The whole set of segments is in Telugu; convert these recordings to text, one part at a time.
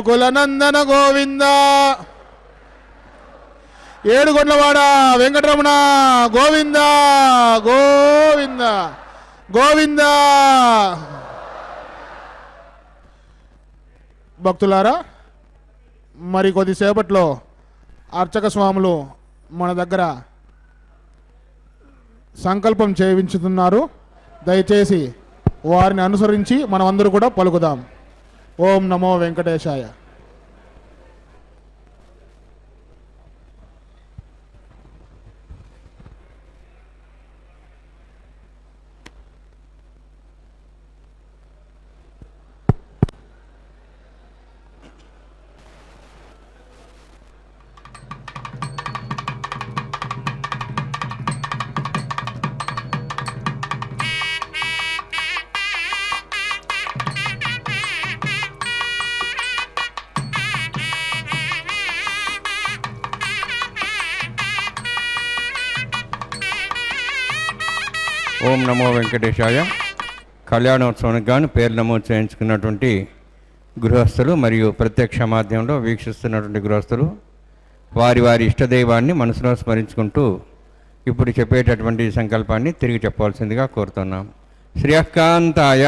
గోకుల నందన గోవింద ఏడుగొండవాడ వెంకటరమణ గోవింద గోవింద గోవింద. భక్తులారా, మరి కొద్దిసేపట్లో అర్చక స్వాములు మన దగ్గర సంకల్పం చేయించుతున్నారు. దయచేసి వారిని అనుసరించి మనమందరూ కూడా పలుకుదాం. ఓం నమో వెంకటేశాయ. ఓం నమో వెంకటేశాయ. కళ్యాణోత్సవానికి గాను పేరు నమోదు చేయించుకున్నటువంటి గృహస్థులు మరియు ప్రత్యక్ష మాధ్యమంలో వీక్షిస్తున్నటువంటి గృహస్థులు వారి వారి ఇష్టదైవాన్ని మనసులో స్మరించుకుంటూ ఇప్పుడు చెప్పేటటువంటి సంకల్పాన్ని తిరిగి చెప్పవలసిందిగా కోరుతున్నాం. శ్రేయకాంతాయ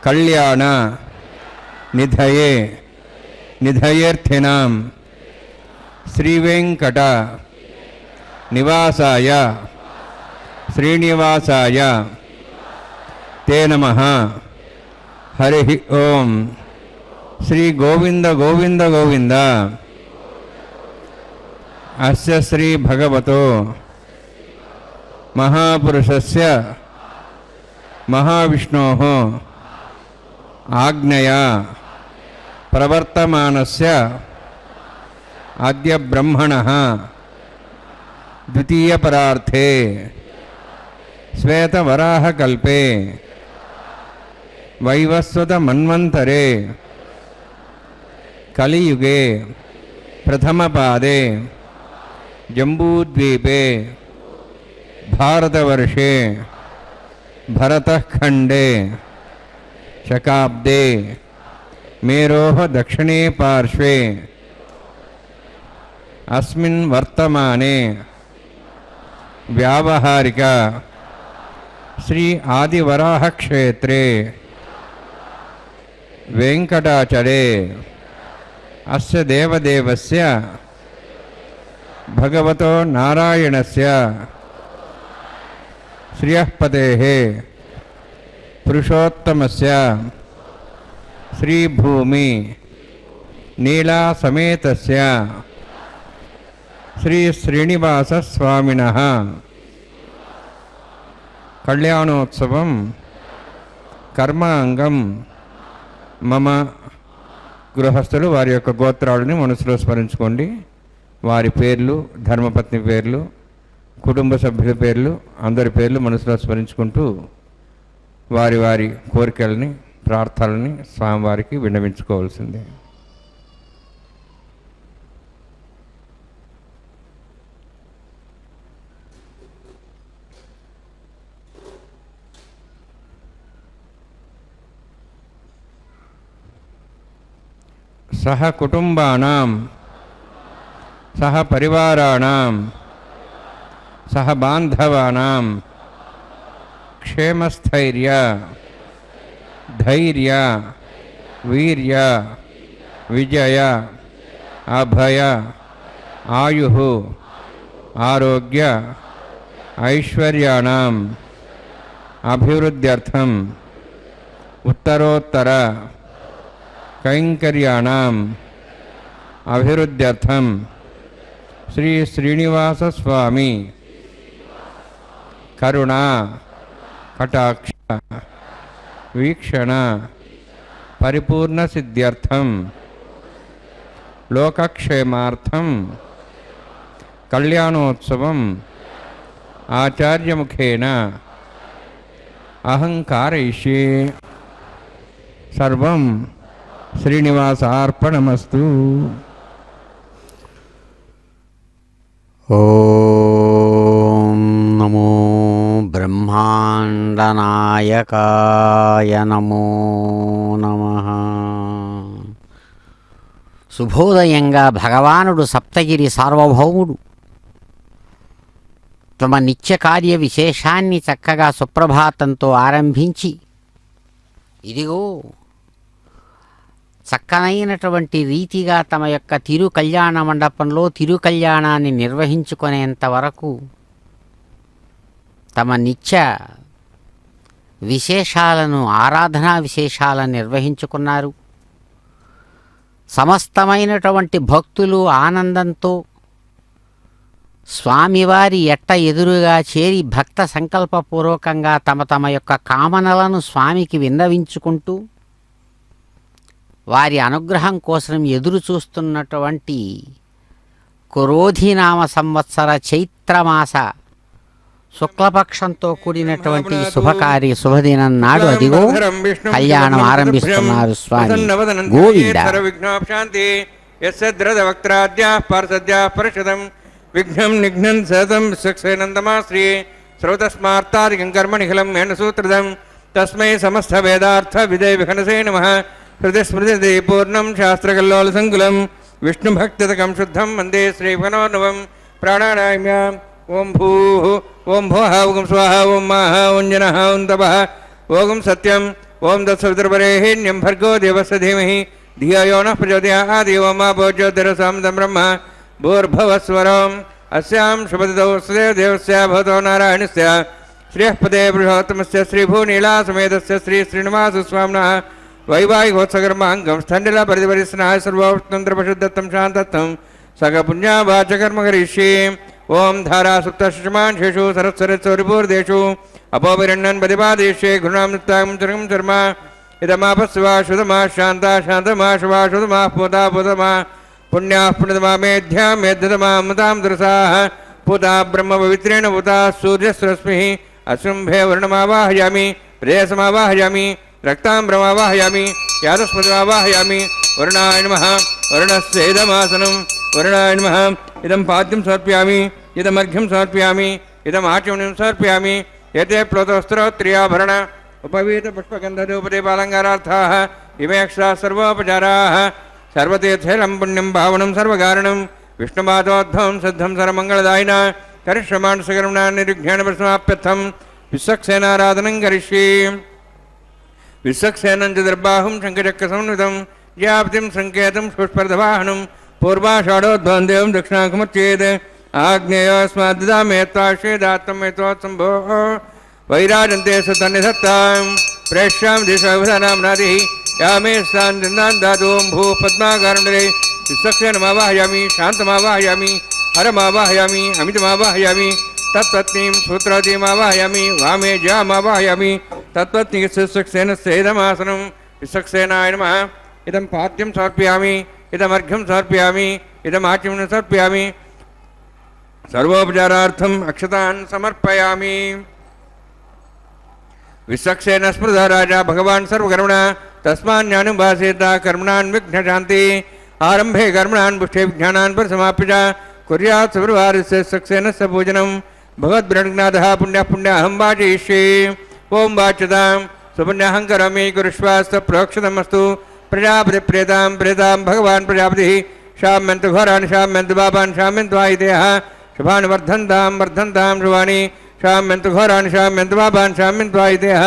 కళ్యాణ నిధయే నిధయేర్థినాం శ్రీవేంకట నివాసాయ శ్రీనివాసాయ తే నమః. హరి ఓం. శ్రీ గోవింద గోవింద గోవింద. అస్య శ్రీ భగవతో మహాపురుషస్య మహావిష్ణోః ఆజ్ఞయా ప్రవర్తమానస్య అద్య బ్రహ్మణః ద్వితీయపరార్థే శ్వేతవరాహకల్పే వైవస్వతమన్వంతరే కలియుగే ప్రథమపాదే జంబూద్వీపే భారతవర్షే భరతఖండే శకాబ్దే మేరోః దక్షిణే పార్శ్వే అస్మిన్ వర్తమానే వ్యావహారిక శ్రీ ఆదివరాహ క్షేత్రే వెంకటాచలే అస్య దేవదేవస్య భగవతో నారాయణస్య శ్రియఃపతేః పురుషోత్తమస్య శ్రీభూమి నీలా సమేతస్య శ్రీ శ్రీనివాస స్వామినః కళ్యాణోత్సవం కర్మాంగం మమ. గృహస్థులు వారి యొక్క గోత్రాలని మనసులో స్మరించుకోండి. వారి పేర్లు, ధర్మపత్ని పేర్లు, కుటుంబ సభ్యుల పేర్లు, అందరి పేర్లు మనసులో స్మరించుకుంటూ వారి వారి కోరికలని, ప్రార్థనలని స్వామివారికి విన్నవించుకోవాల్సిందే. సహ కుటుంబానాం సహ పరివారాణాం సహ బాంధవానాం క్షేమస్థైర్య ధైర్య వీర్య విజయ అభయ ఆయుః ఆరోగ్య ఐశ్వర్యాణం అభివృద్ధ్యర్థం ఉత్తరోత్తర కైంకర్యాణం అభివృద్ధ్యర్థం శ్రీ శ్రీనివాస స్వామి కరుణ కటాక్ష వీక్షణ పరిపూర్ణ సిద్ధ్యర్థం లోకక్షేమార్థం కళ్యాణోత్సవం ఆచార్యముఖేన అహం कारयिष्ये. సర్వం శ్రీనివాసార్పణమస్తు. ఓం నమో బ్రహ్మాండనాయకాయ నమో నమః. శుభోదయంగా భగవానుడు సప్తగిరి సార్వభౌముడు తమ నిత్య కార్య విశేషాన్ని చక్కగా సుప్రభాతంతో ఆరంభించి ఇదిగో చక్కనైనటువంటి రీతిగా తమ యొక్క తిరు కళ్యాణ మండపంలో తిరు కళ్యాణాన్ని నిర్వహించుకునేంత వరకు తమ నిత్య విశేషాలను ఆరాధనా విశేషాలను నిర్వహించుకున్నారు. సమస్తమైనటువంటి భక్తులు ఆనందంతో స్వామివారి ఎట్ట ఎదురుగా చేరి భక్త సంకల్పపూర్వకంగా తమ యొక్క కామనలను స్వామికి విన్నవించుకుంటూ వారి అనుగ్రహం కోసం ఎదురు చూస్తున్నటువంటి క్రోధినామ సంవత్సర చైత్రమాస శుక్లపక్షంతో కూడినటువంటి శుభదినం నాడు అదిగో కళ్యాణం ఆరంభిస్తున్నారు స్వామి. గోవింద. విఘ్నం నిఘ్నం సతం సక్సేనందమాశ్రీ శ్రౌతస్మార్తాదికం కర్మనిఖిలం మేనసూత్రదం తస్మై సమస్త వేదార్థ విజయ విఘనసే నమః. హృదయస్మృతి పూర్ణం శాస్త్రకల్లోల సంకులం విష్ణుభక్తితకం శుద్ధం వందే శ్రీవనోర్ణవం. ప్రాణాయామ్యాం ఓం భూః ఓం భువః ఓం స్వాహ ఓం మాః ఓం జనః ఓం తపః ఓం సత్యం ఓం తత్సవితుర్వరేణ్యం భర్గో దేవస్య ధీమహి ధియో యో నః ప్రచోదయాత్. ఓం ఆపో జ్యోతిరసామృతం బ్రహ్మ భూర్భువస్వరం. అస్యాం శుభతిథౌ దేవస్య భవతో నారాయణస్య శ్రీయఃపదే పురుషోత్తమస్య శ్రీభూనీలాసమేతస్య శ్రీ శ్రీనివాసస్వామినः వైవాహికోత్సకర్మాంగం స్థండిల పరిపరిస్నాయ సర్వోత్తంత్రపశుద్ధత్తం శాంతత్వం సగపుణ్యావాచకర్మ కరిష్యే. ఓం ధారాసుప్తశుమాన్ శేషు సరస్వరస్వరిపూర్దేషు అపోవిరణ్యన్ ప్రతిపాదేశ్యే గురునామృతాం చరం చర్మ ఇదమాపస్వా శుధమా శాంతా శాంతమా శుభా శుధమా పూతా పూతమా పుణ్యాః పుణ్యతమా మేధ్యా మేధ్యతమా అమృతాం దృశాః పూతా బ్రహ్మ పవిత్రేణ పూతా సూర్యస్రశ్మిః అశుంభే వర్ణమావాహయామి ప్రేయసమావాహయామి రక్తాంబ్రమావాహయామి యాదస్మతిమావాహయామి. వరుణాయ నమః. వరుణస్య ఇదమాసనం. వరుణాయ నమః. ఇదం పాద్యం సమర్పయామి. ఇదమర్ఘ్యం సమర్పయామి. ఇదం ఆచమనం సమర్పయామి. ఏతే ప్లోతవస్త్రోత్రియాభరణ ఉపవీత పుష్పగంధధూపదీపాలంకారార్థాః ఇమే అక్షరా సర్వోపచారాः. సర్వతీర్థైలం పుణ్యం భావనం సర్వకారణం విష్ణుపాదోద్భవం సిద్ధం సర్వమంగళదాయిన కరిష్యమాణసకర్మణాన్ని నిర్ఘ్యాణ ప్రసమాప్యర్థం విశ్వక్సేనారాధనం కరిష్యే. విశ్వక్సేనం చ దర్బాహుం శంఖచక్ర సంయుతం వ్యాప్తిం సంకేతం పుష్పర్ధవాహనం పూర్వాషాఢోద్భవం దేవం దక్షిణాకమర్చేత్. ఆగ్నేయోస్మాద్దామేత్వాశ్వేదాత్తమేత్వోత్సంభో వైరాజంతే సుతన్నిధత్తాం ప్రేష్యాం దిశనామ్నాది యామే స్థాన్ దందాన్ దాతోం భూ పద్మాకారండరే. విశ్వక్సేనమావాహయామి శాంతమావాహయామి హరమావాహయామి అమితమావాహయామి తత్పత్నీం సూత్రవతీమావాహయామి వామే జామావాహయామి తత్పత్ని విశ్వక్సేనస్యేదమాసనం. విశ్వక్సేనాయ నమః. ఇదం పాద్యం సమర్పయామి. ఇదమర్ఘ్యం సమర్పయామి. ఇదమాచమనం సమర్పయామి. సర్వోపచారార్థం అక్షతాన్ సమర్పయామి. విశ్వక్సేన స్మృత రాజా భగవాన్ సర్వకర్మణ తస్మాన్యానుభాసేత కర్మణాన్ విఘ్నశాంతి. ఆరంభే కర్మణాన్ పుష్టే విజ్ఞానాన్ పరిసమాప్య కుర్యాత్ సర్వారస్య సక్సేనస్య పూజనం. భగవద్బ్రహ్మనాథः పుణ్యః పుణ్యాహం వాచయిష్యే. ఓం వాచ్యతాం సుపుణ్యాహం కరోమి కురుష్వాస్త ప్రోక్షితమస్తు. ప్రజాపతి ప్రేతాం ప్రేతాం భగవాన్ ప్రజాపతి శామ్యంతు ఘోరాన్ శామ్యంతు పాపాన్ శామ్యంతు ఆయితేః. శుభాని వర్ధంతాం వర్ధంతాం శుభాని శామ్యంతు ఘోరాన్ శామ్యంతు పాపాన్ శామ్యంతు ఆయితేః.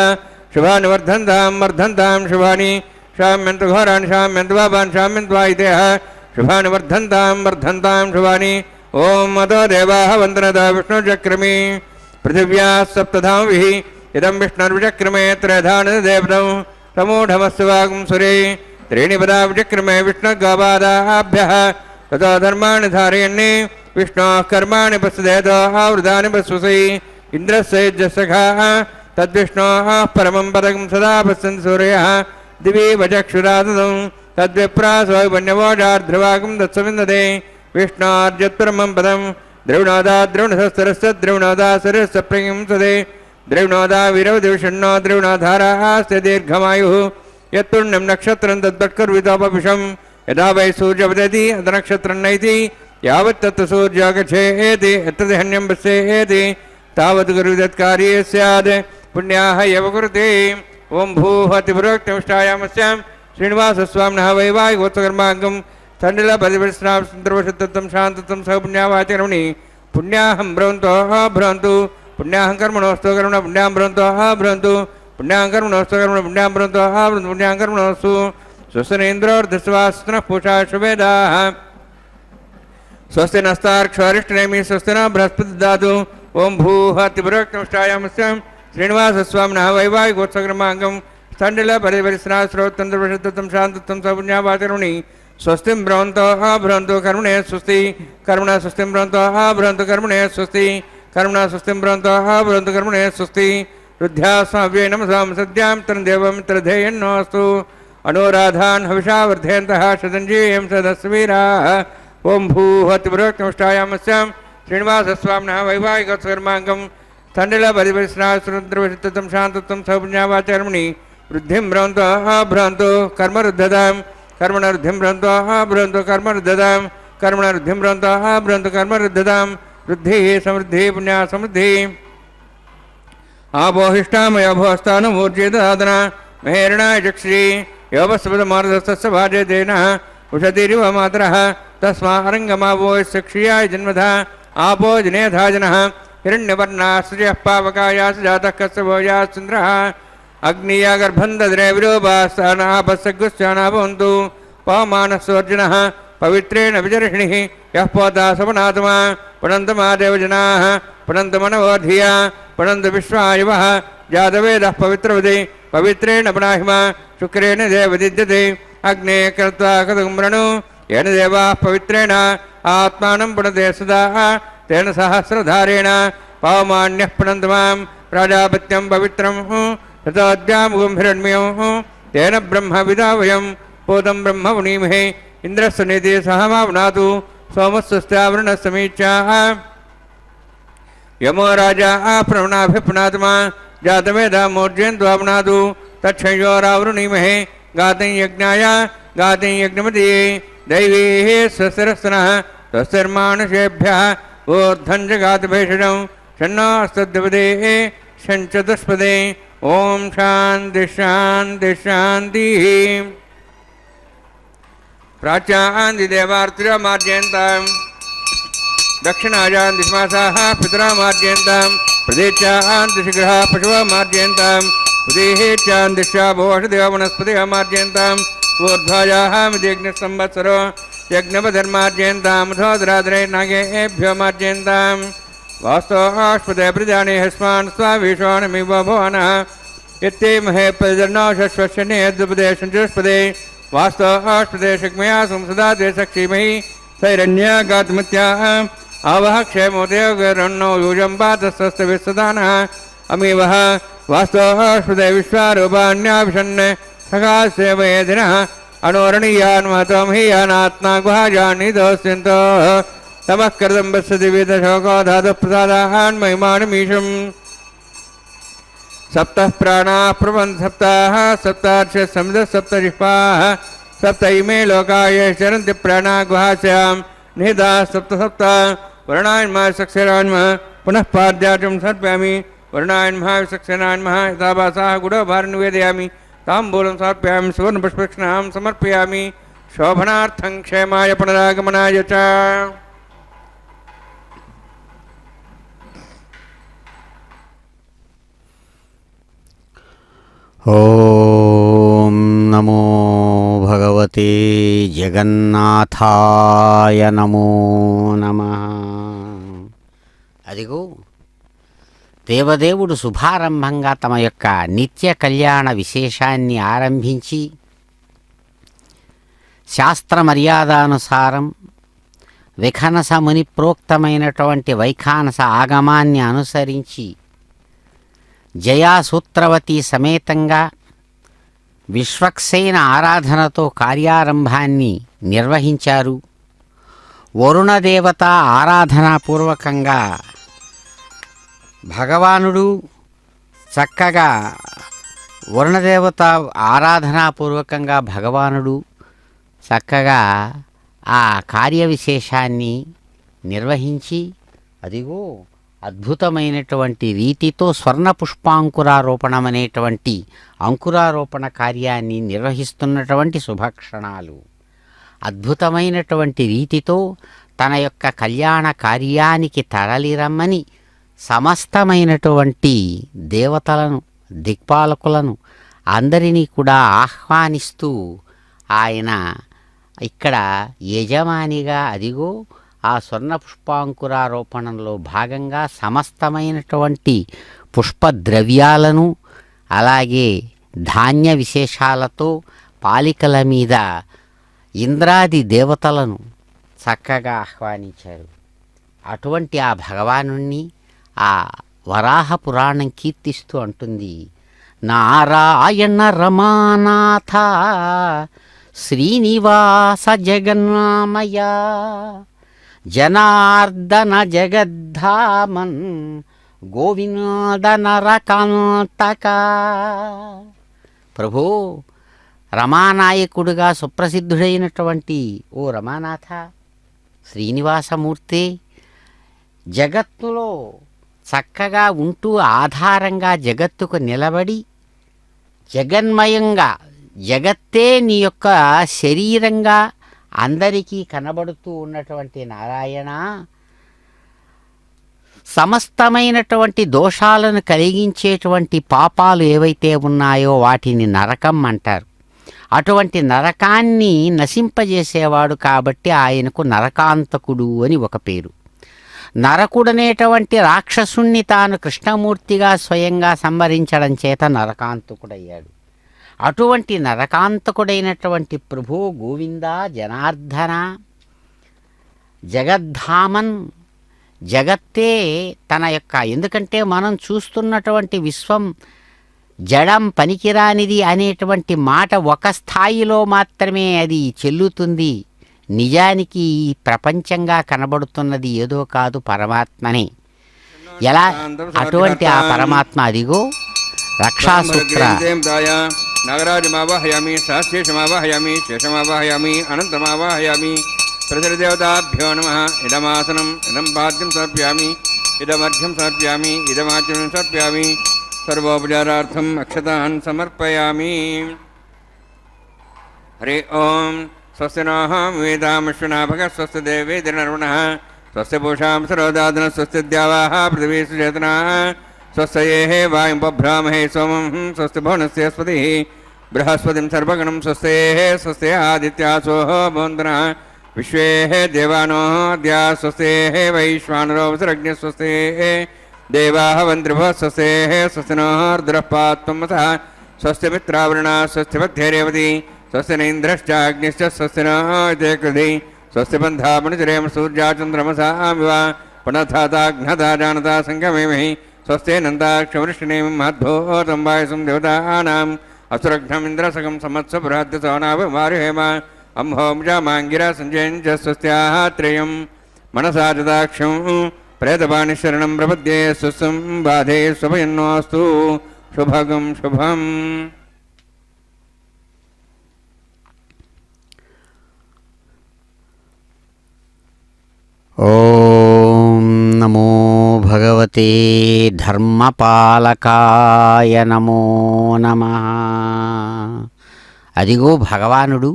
శుభాని వర్ధంతాం వర్ధంతాం శుభాని శామ్యంతు ఘోరాన్ శామ్యంతు పాపాన్ శామ్యంతు ఆయితేః. శుభాని వర్ధంతాం వర్ధంతాం శుభాని. ఓం మదో దేవాః వందనత విష్ణుచక్రమే పృథివ్యాः సప్తధామభిः ఇదం విష్ణుర్విచక్రమే త్రయధానదేవతం సమూఢమస్సు వాగుంసురే త్రీణి పదా విచక్రమే విష్ణుర్గోపాదాభ్యः తతో ధర్మాణి ధారయన్నే విష్ణోः కర్మాణి పశ్చేతో ఆవృతాని పశ్వసై ఇంద్రస్యైర్జసఖాः తద్విష్ణోः పరమం పదకం సదా పశ్యంతి సూర్యः దివి వచక్షురాదం తద్విప్రాసో వన్యవోజార్ధ్రువాకం దత్సవిందతే. విష్ణోర్జత్పరమం పదం ద్రవిణోదా ద్రవిణసరస్య ద్రవిణోదా సరస్య ప్రగింసదే. ద్రవిణోదా వీరవదివిషణ్ణో ద్రవిణోధారాస్య దీర్ఘమాయుః. యత్పుణ్యం నక్షత్రం తద్వత్కర్వితోపవిషం యదా వై సూర్యవదతి అతనక్షత్రం నైతి యావత్ తత్ సూర్యో గచ్ఛేతి యత్తదహన్యం పశ్యేతి తావత్ గురువిదత్కార్యే స్యాద్ పుణ్యాః యవ కురుతే. ఓం భూః అతిపురోక్తమిష్టాయామస్యాం శ్రీనివాసస్వామినः వైవాహికోత్సకర్మాంగం తండ్రిలా పరిపరిశ్రాంతత్వం శాంతత్వం సౌపుణ్యావాచరమణి పుణ్యాహం భ్రవంతో భ్రవంతు పుణ్యాహం కర్మణోస్తు కర్మణ పుణ్యాం భ్రవంతో భ్రవంతు పుణ్యాం కర్మణోస్తు కర్మణ పుణ్యాం భ్రవంతో భ్రవంతు పుణ్యాం కర్మణోస్తు స్వస్తినేంద్రోర్ధస్వాస్న పూషా శుభేదా స్వస్తి నస్తార్క్షరిష్టనేమి స్వస్తి న బృహస్పతి దాతు ఓం భూహతిపురోక్తముష్టాయామస్యం శ్రీనివాసస్వామిన వైవాహికోత్సవక్రమాంగం స్థండిల పరిపరిశ్రాశ్రోత్తంత్రం శాంతత్వం సౌపుణ్యావాచరుణి స్వస్తిం భ్రవంతో భ్రవంతు కర్మణే స్వస్తి కర్మణ స్వస్తిం భ్రవంతో భ్రవంతు కర్మణే స్వస్తి కర్మణ స్వస్తిం భ్రవంతో భ్రవంతు కర్మణే స్వస్తి రుద్ధ్యాస్మావ్యై నమసాం సద్యాం త్రం మిత్రధేయన్నోస్తు అనురాధాన్ హవిషా వర్ధయంతః శతంజీయం సదస్వీరాः ఓం భూహతిపురోక్తముష్టాయామస్యాం శ్రీనివాసస్వామిన వైవాహికోత్సవకర్మాంగం తండ్రిల పరిపరిశ్రాశ్రుద్రవశిత్తం శాంతత్వం సౌపుణ్యావాచర్మణి వృద్ధిం భ్రవంతో భ్రవంతు కర్మరుద్ధతాం కర్మణ వృద్ధిం భ్రవంతో భ్రవంతు కర్మరుద్ధతాం కర్మణ వృద్ధిం భ్రవంతో భ్రవంతు కర్మరుద్ధతాం వృద్ధి సమృద్ధి పుణ్యా సమృద్ధి ఆపోహిష్టామయోభోస్థానమూర్జేదాదన మహేరణాయ చక్షి యోపస్పదమార్ధస్తస్య భార్యదేన ఉషతిరివ మాతరः తస్మారంగమావోయస్య క్షియాయ జన్మధ ఆపో జనేధాజనः హిరణ్యవర్ణాశ్రయः పావకాయాస్ జాతः కस्य భోజాశ్చంద్రः అగ్నియా గర్భం దద్రే విలోపాస్తానాపస్సగుశ్చానాభవంతు పవమానస్వర్జనः పవిత్రేణ విజర్షిణిः యः పోతా సపనాత్మా పునంతమాదేవ జనాः పునంతమనవోధియా పునంతు విశ్వాయువः జాతవేదः పవిత్రవతి పవిత్రేణ పునాహిమ శుక్రేణ దేవదిద్యతే అగ్నే కృత్వా కదుమ్రణు येन देवाः पवित्रेण आत्मानं पुनते सदा तेन सहस्रधारेण पवमान्यः पुनन्तु मां प्राजापत्यं पवित्रं ततोऽद्यामुगं हिरण्मयं तेन ब्रह्मविदा वयं पूतं ब्रह्म पुनीमहे इन्द्रस्य नीति सह मा पुनातु सोमस्वस्यावरुणस्समीच्याः यमो राजा प्रवणाभिपुनात्मा जातवेदा मूर्जयन्त्वा पुनातु तच्छयोरावरुणीमहे गातं यज्ञाय गातं यज्ञमतिये दैवीः स्वस्तिरस्तनः स्वस्तिर्मानुषेभ्यः ऊर्ध्वं जगातभेषजं षण्णास्तद्विपदेः षण्चतुष्पदे ॐ शान्ति शान्ति शान्तिः प्राच्यान्तिदेवार्तिरामार्जयन्तां दक्षिणायान्तिश्मासाः पितरामार्जयन्तां प्रदेशान्तिशिखरः पशुवामार्जयन्तां प्रदेहेच्छान्तिश्चाभोषदेववनस्पतिः मार्जयन्ताम् ऊर्ध्वायाः मिदेग्निसंवत्सरो यज्ञपधर्मार्जयन्तामुधोदरादरे नागेभ्यो मार्जयन्ताम् वास्तोष्पदे प्रजाने हस्मान् स्वावीशोणमिव भुवनः यत्ते महे प्रजर्णोषश्वशने द्विपदे वास्तोष्पदे शक्मया संसदा ते सक्षीमहि सैरण्यगातमत्याः आवह क्षेमोदयोगरण्णो यूजं पातस्तस्तविस्सदानः अमीवः वास्तोष्पदे विश्वारूपाण्याभिषन् सखासेवयेदिनः अणोरणीयान् महतं हि यानात्मा गुहाजानिदोस्यन्तो तमः कृतं पश्यति विदशोको धातुप्रसादान् महिमानमीशम् सप्तः प्राणाः प्रपन्त सप्ताः सप्तार्षः समितः सप्तजिह्वाः सप्त इमे लोकाय चरन्ति प्राणाः गुहास्यां निहिताः सप्त सप्त वर्णान्मः सक्षरान्मः पुनः पाद्याचं समर्पयामि वर्णान्मः विसक्षरान्मः यथाभासाः गुडोभारं निवेदयामि ताम्बूलं समर्पयामि सुवर्णपुष्पक्षणां समर्पयामि शोभनार्थं क्षेमाय पुनरागमनाय च ఓం నమో భగవతే జగన్నాథాయ నమో నమః. అదిగో దేవదేవుడు శుభారంభంగా తమ యొక్క నిత్య కళ్యాణ విశేషాన్ని ఆరంభించి శాస్త్ర మర్యాదానుసారం విఖనస ముని ప్రోక్తమైనటువంటి వైఖానస ఆగమాన్ని అనుసరించి జయాసూత్రవతి సమేతంగా విశ్వక్సేన ఆరాధనతో కార్యారంభాన్ని నిర్వహించారు. వరుణదేవత ఆరాధనాపూర్వకంగా భగవానుడు చక్కగా వరుణదేవత ఆరాధనాపూర్వకంగా భగవానుడు చక్కగా ఆ కార్య విశేషాన్ని నిర్వహించి అదిగో అద్భుతమైనటువంటి రీతితో స్వర్ణ పుష్పాంకురారోపణం అనేటువంటి అంకురారోపణ కార్యాన్ని నిర్వహిస్తున్నటువంటి శుభక్షణాలు. అద్భుతమైనటువంటి రీతితో తన యొక్క కళ్యాణ కార్యానికి తరలిరమ్మని సమస్తమైనటువంటి దేవతలను, దిక్పాలకులను అందరినీ కూడా ఆహ్వానిస్తూ ఆయన ఇక్కడ యజమానిగా అదిగో ఆ స్వర్ణ పుష్పాంకురారోపణంలో భాగంగా సమస్తమైనటువంటి పుష్పద్రవ్యాలను అలాగే ధాన్య విశేషాలతో పాలికల మీద ఇంద్రాది దేవతలను చక్కగా ఆహ్వానించారు. అటువంటి ఆ భగవానుణ్ణి ఆ వరాహ పురాణం కీర్తిస్తూ అంటుంది, నారాయణ రమానాథ శ్రీనివాస జగన్నామయ జనార్దన జగద్ధామన్ గోవింద నరకాంతక. ప్రభు, రమానాయకుడుగా సుప్రసిద్ధుడైనటువంటి ఓ రమానాథ, శ్రీనివాసమూర్తి జగత్తులో చక్కగా ఉంటూ ఆధారంగా జగత్తుకు నిలబడి జగన్మయంగా, జగత్తే నీ యొక్క శరీరంగా అందరికీ కనబడుతూ ఉన్నటువంటి నారాయణ, సమస్తమైనటువంటి దోషాలను కలిగించేటువంటి పాపాలు ఏవైతే ఉన్నాయో వాటిని నరకం అంటారు. అటువంటి నరకాన్ని నశింపజేసేవాడు కాబట్టి ఆయనకు నరకాంతకుడు అని ఒక పేరు. నరకుడనేటువంటి రాక్షసుణ్ణి తాను కృష్ణమూర్తిగా స్వయంగా సంహరించడం చేత నరకాంతకుడయ్యాడు. అటువంటి నరకాంతకుడైనటువంటి ప్రభు గోవింద జనార్దన జగద్ధామన్, జగత్తే తన యొక్క, ఎందుకంటే మనం చూస్తున్నటువంటి విశ్వం జడం పనికిరానిది అనేటువంటి మాట ఒక స్థాయిలో మాత్రమే అది చెల్లుతుంది. నిజానికి ఈ ప్రపంచంగా కనబడుతున్నది ఏదో కాదు, పరమాత్మనే. ఎలా? అటువంటి ఆ పరమాత్మ అదిగో రక్షాసూత్ర నగరాజమావాహయామి సహశేషమావాహయామి శేషమావాహయామి అనంతమావాహయామి ప్రతిదేవతాభ్యో నమ. ఇదమాసనం ఇదం పాద్యం సమర్ప్యామి, ఇదమర్ఘ్యం సమర్ప్యామి, ఇదమాచమనం సమర్ప్యామి, సర్వోపచారార్థం అక్షతాన్ సమర్పయామి. హరి ఓం. స్వస్తి నః వేదామశ్వినా భగ స్వస్తి దేవేతి నర్వణః స్వస్తి పూషాం సరోదాదన స్వస్తి ద్యావాః పృథివీ సుచేతనాః స్వస్తయేః వాయుం బభ్రామహే సోమం స్వస్తి భువనస్యస్పతిః బృహస్పతిం సర్వగణం స్వస్తయేః స్వస్తి ఆదిత్యాసోః భవంతునః విశ్వేః దేవానో అద్యా స్వస్తయేః వైశ్వానరో వసురగ్నిః స్వస్తయేః దేవాః వంద్రిభః స్వస్తయేః స్వస్తి నో రుద్రః పాత్వమసః స్వస్తి మిత్రావరుణ స్వస్తి మధ్యరేవతి స్వస్తి నైంద్రశ్చాగ్నిశ్చ స్వస్తి నోతే కృధి స్వస్తి బంధామణిజరేమ సూర్యాచంద్రమసామివ పునఃధాతాఘ్నతా జానతా సంగమేమహి స్వస్తి నందాక్షవృష్ణినేమి మహద్భూతం వాయుసం దేవతానాం అసురఘ్నమింద్రసకం సమత్స బృహద్సోనాభిమారుహేమ అంహోంజామాంగిరా సంజయంచ స్వస్త్యాః త్రయం మనసా చదాక్షం ప్రేతపాణి శరణం ప్రపద్యే స్వస్తం బాధే స్వభయన్నోస్తు శుభగం శుభం. ఓం నమో భగవతే ధర్మపాలకాయ నమో నమః. అదిగో భగవానుడు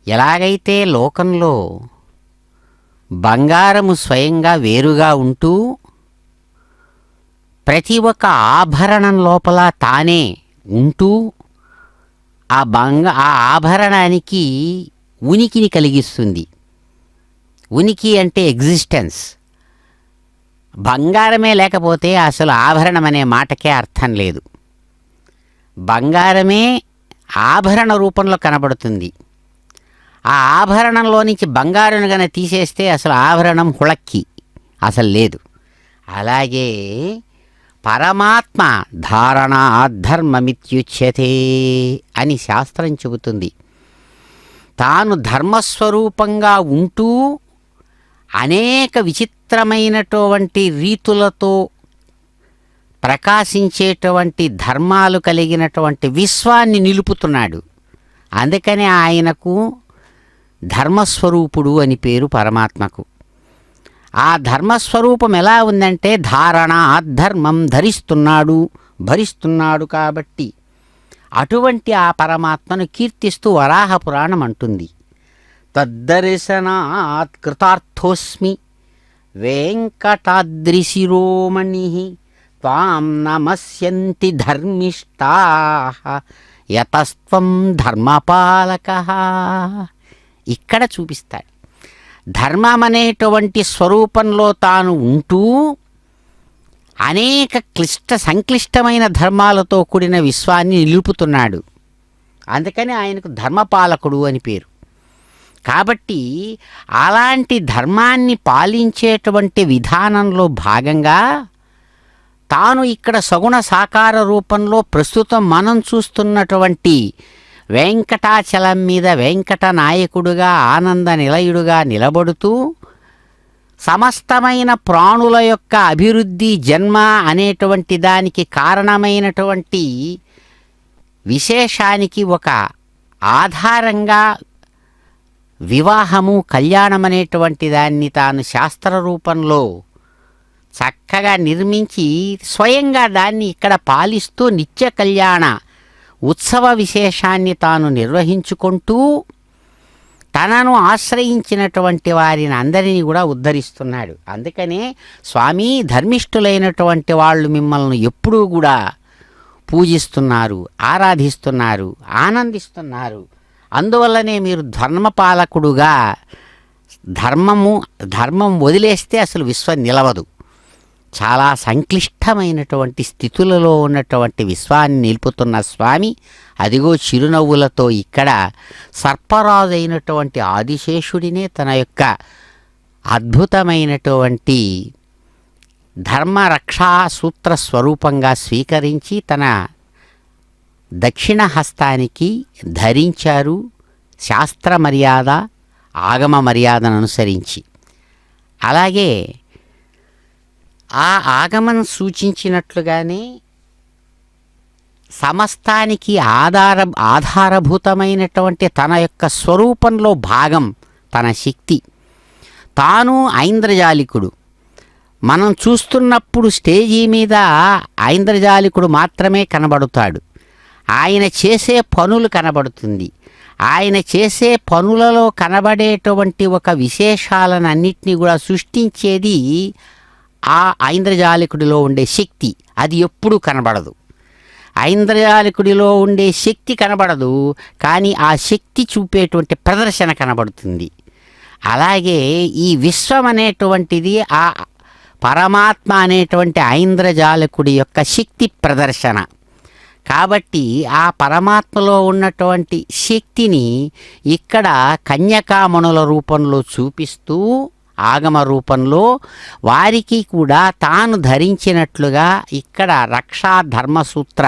ఎలాగైతే లోకంలో బంగారము స్వయంగా వేరుగా ఉంటూ ప్రతి ఒక్క ఆభరణం లోపల తానే ఉంటూ ఆ ఆభరణానికి ఉనికిని కలిగిస్తుంది. ఉనికి అంటే ఎగ్జిస్టెన్స్. బంగారమే లేకపోతే అసలు ఆభరణం అనే మాటకే అర్థం లేదు. బంగారమే ఆభరణ రూపంలో కనబడుతుంది. ఆ ఆభరణంలో నుంచి బంగారును కనుక తీసేస్తే అసలు ఆభరణం హుళక్కి అసలు లేదు. అలాగే పరమాత్మ ధారణాధర్మమిత్యుచ్యతే అని శాస్త్రం చెబుతుంది. తాను ధర్మస్వరూపంగా ఉంటూ అనేక విచిత్రమైనటువంటి రీతులతో ప్రకాశించేటువంటి ధర్మాలు కలిగినటువంటి విశ్వాన్ని నిలుపుతున్నాడు. అందుకనే ఆయనకు ధర్మస్వరూపుడు అని పేరు పరమాత్మకు. ఆ ధర్మస్వరూపం ఎలా ఉందంటే ధారణ అధర్మం ధరిస్తున్నాడు, భరిస్తున్నాడు. కాబట్టి అటువంటి ఆ పరమాత్మను కీర్తిస్తూ వరాహ పురాణం అంటుంది. తద్దర్శనాత్ కృతార్థోస్మి వెంకటాద్రిశిరోమణి త్వాం నమస్యంతి ధర్మిష్ఠాః యతస్త్వం ధర్మపాలకః. ఇక్కడ చూపిస్తాడు ధర్మం అనేటువంటి స్వరూపంలో తాను ఉంటూ అనేక సంక్లిష్టమైన ధర్మాలతో కూడిన విశ్వాన్ని నిలుపుతున్నాడు. అందుకని ఆయనకు ధర్మపాలకుడు అని పేరు. కాబట్టి అలాంటి ధర్మాన్ని పాలించేటువంటి విధానంలో భాగంగా తాను ఇక్కడ సగుణ సాకార రూపంలో ప్రస్తుతం మనం చూస్తున్నటువంటి వెంకటాచలం మీద వెంకట నాయకుడుగా ఆనంద నిలయుడుగా నిలబడుతూ సమస్తమైన ప్రాణుల యొక్క అభివృద్ధి జన్మ అనేటువంటి దానికి కారణమైనటువంటి విశేషానికి ఒక ఆధారంగా వివాహము కళ్యాణం అనేటువంటి దాన్ని తాను శాస్త్ర రూపంలో చక్కగా నిర్మించి స్వయంగా దాన్ని ఇక్కడ పాలిస్తూ నిత్య కళ్యాణ ఉత్సవ విశేషాన్ని తాను నిర్వహించుకుంటూ తనను ఆశ్రయించినటువంటి వారిని అందరినీ కూడా ఉద్ధరిస్తున్నాడు. అందుకనే స్వామి ధర్మిష్ఠులైనటువంటి వాళ్ళు మిమ్మల్ని ఎప్పుడూ కూడా పూజిస్తున్నారు, ఆరాధిస్తున్నారు, ఆనందిస్తున్నారు. అందువల్లనే మీరు ధర్మపాలకుడుగా ధర్మం వదిలేస్తే అసలు విశ్వం నిలవదు. చాలా సంక్లిష్టమైనటువంటి స్థితులలో ఉన్నటువంటి విశ్వాన్ని నిలుపుతున్న స్వామి అదిగో చిరునవ్వులతో ఇక్కడ సర్పరాజు అయినటువంటి ఆదిశేషుడినే తన యొక్క అద్భుతమైనటువంటి ధర్మరక్షా సూత్ర స్వరూపంగా స్వీకరించి తన దక్షిణ హస్తానికి ధరించారు. శాస్త్ర మర్యాద ఆగమ మర్యాదను అనుసరించి. అలాగే ఆ ఆగమం సూచించినట్లుగానే సమస్తానికి ఆధారభూతమైనటువంటి తన యొక్క స్వరూపంలో భాగం తన శక్తి. తాను ఐంద్రజాలికుడు. మనం చూస్తున్నప్పుడు స్టేజీ మీద ఐంద్రజాలికుడు మాత్రమే కనబడుతాడు. ఆయన చేసే పనులు కనబడుతుంది. ఆయన చేసే పనులలో కనబడేటువంటి ఒక విశేషాలన్నింటినీ కూడా సృష్టించేది ఆ ఐంద్రజాలికుడిలో ఉండే శక్తి. అది ఎప్పుడూ కనబడదు. ఐంద్రజాలికుడిలో ఉండే శక్తి కనబడదు, కానీ ఆ శక్తి చూపేటువంటి ప్రదర్శన కనబడుతుంది. అలాగే ఈ విశ్వం అనేటువంటిది ఆ పరమాత్మ అనేటువంటి ఐంద్రజాలకుడి యొక్క శక్తి ప్రదర్శన. కాబట్టి ఆ పరమాత్మలో ఉన్నటువంటి శక్తిని ఇక్కడ కన్యకామణుల రూపంలో చూపిస్తూ ఆగమ రూపంలో వారికి కూడా తాను ధరించినట్లుగా ఇక్కడ రక్షా ధర్మసూత్ర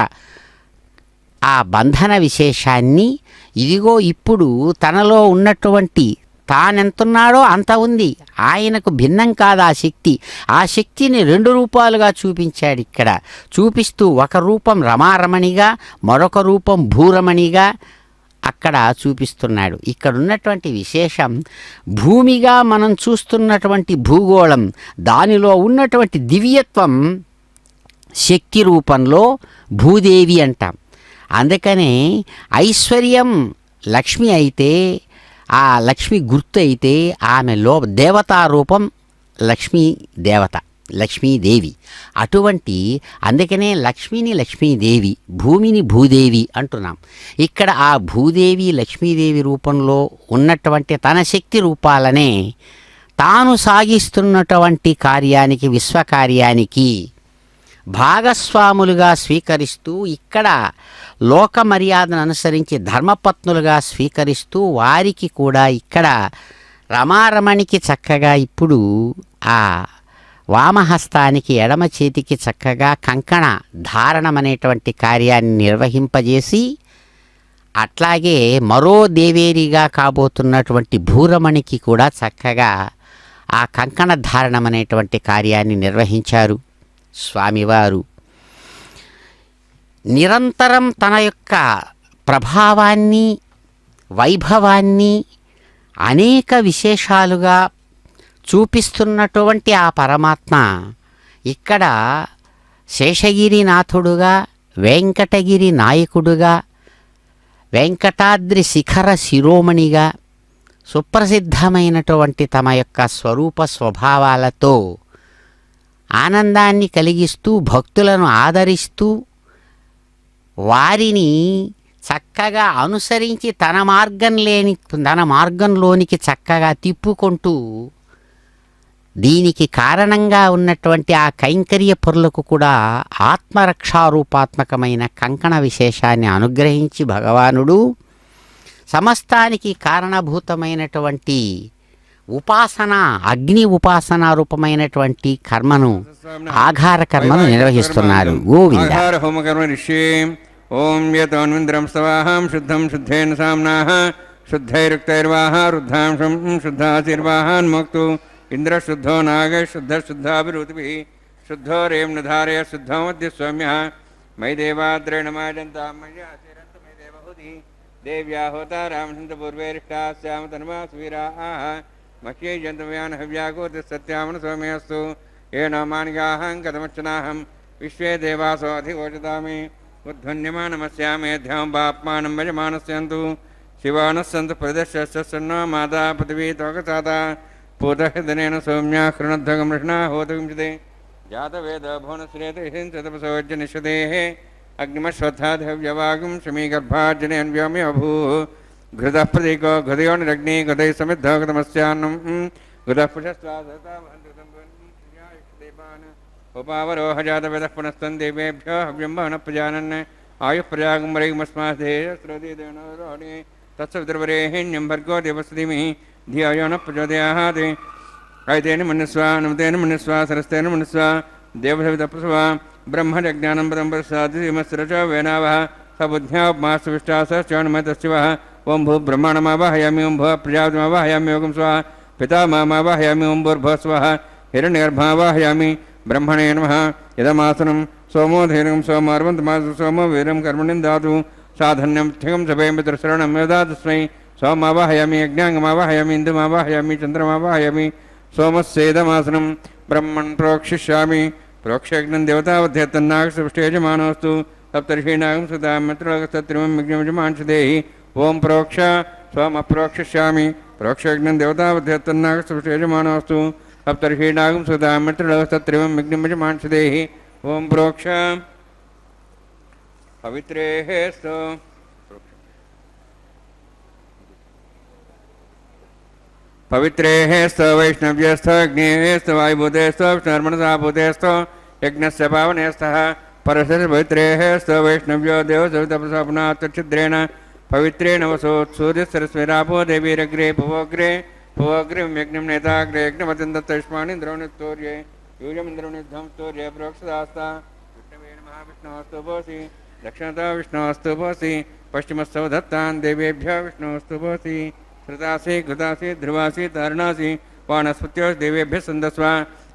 ఆ బంధన విశేషాన్ని ఇదిగో ఇప్పుడు తనలో ఉన్నటువంటి తానెంతున్నాడో అంత ఉంది. ఆయనకు భిన్నం కాదు ఆ శక్తి. ఆ శక్తిని రెండు రూపాలుగా చూపించాడు ఇక్కడ. చూపిస్తూ ఒక రూపం రమారమణిగా, మరొక రూపం భూరమణిగా అక్కడ చూపిస్తున్నాడు. ఇక్కడ ఉన్నటువంటి విశేషం భూమిగా మనం చూస్తున్నటువంటి భూగోళం, దానిలో ఉన్నటువంటి దివ్యత్వం శక్తి రూపంలో భూదేవి అంటాం. అందుకనే ఐశ్వర్యం లక్ష్మి అయితే, ఆ లక్ష్మి గుర్తు అయితే ఆమెలో దేవతా రూపం లక్ష్మీ దేవత, లక్ష్మీదేవి. అటువంటి అందుకనే లక్ష్మిని లక్ష్మీదేవి, భూమిని భూదేవి అంటున్నాం. ఇక్కడ ఆ భూదేవి లక్ష్మీదేవి రూపంలో ఉన్నటువంటి తన శక్తి రూపాలనే తాను సాగిస్తున్నటువంటి కార్యానికి, విశ్వకార్యానికి భాగస్వాములుగా స్వీకరిస్తూ ఇక్కడ లోక మర్యాదను అనుసరించి ధర్మపత్నులుగా స్వీకరిస్తూ వారికి కూడా ఇక్కడ రమారమణికి చక్కగా ఇప్పుడు ఆ వామహస్తానికి ఎడమ చేతికి చక్కగా కంకణ ధారణమనేటువంటి కార్యాన్ని నిర్వహింపజేసి, అట్లాగే మరో దేవేరిగా కాబోతున్నటువంటి భూరమణికి కూడా చక్కగా ఆ కంకణ ధారణమనేటువంటి కార్యాన్ని నిర్వహించారు స్వామివారు. నిరంతరం తన యొక్క ప్రభావాన్ని, వైభవాన్ని అనేక విశేషాలుగా చూపిస్తున్నటువంటి ఆ పరమాత్మ ఇక్కడ శేషగిరినాథుడుగా, వెంకటగిరి నాయకుడుగా, వెంకటాద్రి శిఖర శిరోమణిగా సుప్రసిద్ధమైనటువంటి తమ యొక్క స్వరూప స్వభావాలతో ఆనందాన్ని కలిగిస్తూ భక్తులను ఆదరిస్తూ వారిని చక్కగా అనుసరించి తన మార్గంలోనికి చక్కగా తిప్పుకుంటూ దీనికి కారణంగా ఉన్నటువంటి ఆ కైంకర్య పరులకు కూడా ఆత్మరక్షారూపాత్మకమైన కంకణ విశేషాన్ని అనుగ్రహించి భగవానుడు సమస్తానికి కారణభూతమైనటువంటి ఉపాసన అగ్ని ఉపాసన రూపమైనటువంటి కర్మను ఆఘార కర్మను నిర్వహిస్తున్నారు. గోవింద. ఆహార హోమకర్మ ఋష్యే ఓం యతోన్వింద్రం స్తవాహం శుద్ధం శుద్ధేన సామ్నాః శుద్ధైరుక్తైర్వాహ రుద్ధాంశం శుద్ధాశీర్వాహాన్ మోక్తు ఇంద్ర శుద్ధో నాగ శుద్ధ శుద్ధాభిరుతిభిః శుద్ధో రేమ్నధారయ శుద్ధో మధ్య సౌమ్యః మై దేవాద్రేణ మాజంతాం మయ్యాశిరంత మై దేవహుతి దేవ్యా హోతారామసంత పూర్వేరిష్టాస్యామ తన్వా సువీరాః మహ్యే జంతవ్యాన్ హవ్యాగోతి సత్యామన సౌమ్యస్తు ఏన మానిగాహం కథమర్చనాహం విశ్వే దేవాసో అధిగోచతామి ఉద్ధ్వన్యమానమస్యామేధ్యాం బాప్మానం భజమానస్యంతు శివానస్సంతు ప్రదర్శస్సన్నో మాతా పృథివీ తోకసాతా పూతహిదనేన సౌమ్యా కృణధ్వగం ఋష్ణా హోతవింశతే జాతవేద భువనశ్రేతపసోజ్య నిషదేః అగ్నిమశ్వత్థాధివ్యవాగం శమీగర్భార్జనే అన్వ్యోమి అభూ घृतः प्रतीको घृतयो निरग्नि घृतैः समिद्धो घृतमस्यान्नं घृतः पुषस्वादतामहन्तुतम् उपावरोह जातवेदः पुनस्तं देवेभ्यो हव्यं वहनः प्रजानन् आयुः प्रजागमरैमस्माधेयस्रोतिदेवनोरोहणे तत्सवितुर्वरेण्यं भर्गो देवस्तिमिः धियो यो नः प्रचोदयात् ऐतेन मनुस्वा नमतेन मनुस्वा सरस्तेन मनुस्वा देवसवितप्रसवा ब्रह्मज्ञानं पदं प्रसादिमस्रचो वेनावः सबुद्ध्यामास्तुविष्टासश्चौणमतस्शिवः ओं भू ब्रह्माणमावाहयामि ओं भू प्रजापतिमावाहयामि योगं स्वाहा पितामहमावाहयामि ओं भूर्भुवः स्वाहा हिरण्यगर्भमावाहयामि ब्रह्मणे नमः यदमासनं सोमो धीरं सोमार्वन्तमासु सोमो वीरं कर्मणिं दातु साधन्यं थिगं सभे पितृशरणं यदातस्मै सोमावाहयामि यज्ञाङ्गमावाहयामि इन्दुमावाहयामि चन्द्रमावाहयामि सोमस्येदमासनं ब्रह्मन् प्रोक्षिष्यामि प्रोक्षयज्ञं देवतावध्यतन्नागसृष्टेजमानोऽस्तु सप्तर्षीणागं सुतां मित्रलोकसत्रिमं विघ्नविजमांशदेहि ओं प्रोक्ष स्वमप्रोक्षिष्यामि प्रोक्षयज्ञं देवतावध्यतन्नागसृष्टेजमानोऽस्तु सप्तर्षीणागं सुतां मित्रलोकसत्रिमं विघ्नविजमांशदेहि ओं प्रोक्ष पवित्रेः स्तो पवित्रेः स्त वैष्णव्यस्थ अग्नेयस्थ वायुभूतेस्थ विष्णुर्मनसाभूतेस्थ यज्ञस्य पावनेस्थः परस्य पवित्रेः स्त वैष्णव्यो देवसवितप्रसपनात्तच्छिद्रेण पवित्रेण वसोत्सूर्यसरस्वरापो देवीरग्रे भुवोग्रे भुवोग्रिं यज्ञं नेताग्रे यज्ञमत्यन्ततष्माणीन्द्रोणिस्तोर्ये यूयमिन्द्रोणिद्धं स्तोर्ये प्रोक्षदास्ता विष्णवे नमः विष्णोऽस्तु भोसि दक्षिणतः विष्णोऽस्तु भोसि पश्चिमस्तव दत्तान् देवेभ्यः विष्णोऽस्तु भोसि श्रुतासि घृतासि ध्रुवासि तारणासि वानस्पत्यो देवेभ्यः सन्दस्वा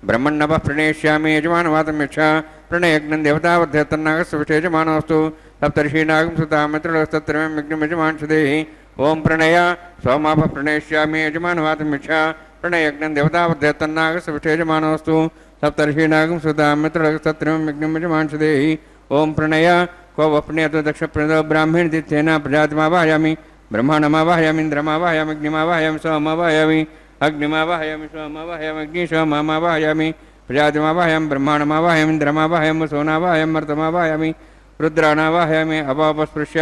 ब्रह्मण्णवः प्रणेष्यामि यजमानवातं यक्षा प्रणयज्ञं देवतावध्यतन्नागस्य विषयजमानोऽस्तु सप्तर्षीणागं सुतां मित्रलोकस्तत्रिमं यज्ञं यजमांशदेहि ओं प्रणय सोमापः प्रणेष्यामि यजमानवातं यक्षा प्रणयज्ञं देवतावध्यतन्नागस्य विषयजमानोऽस्तु सप्तर्षीणागं सुतां मित्रलोकस्तत्रिमं यज्ञं यजमांशदेहि ओं प्रणय को वप्नेतु दक्षप्रणो ब्राह्मणदित्येन प्रजातिमावाहयामि ब्रह्माणमावाहयामि इन्द्रमावाहयामि अग्निमावाहयामि सोममावाहयामि अग्निमावाहयामि सोममावाहयामि अग्निशोममावाहयामि प्रजातिमावाहयामि ब्रह्माणमावाहयामि इन्द्रमावाहयामि सोनावाहयामि मर्तमावाहयामि रुद्राणावाहयामि अपापस्पृश्य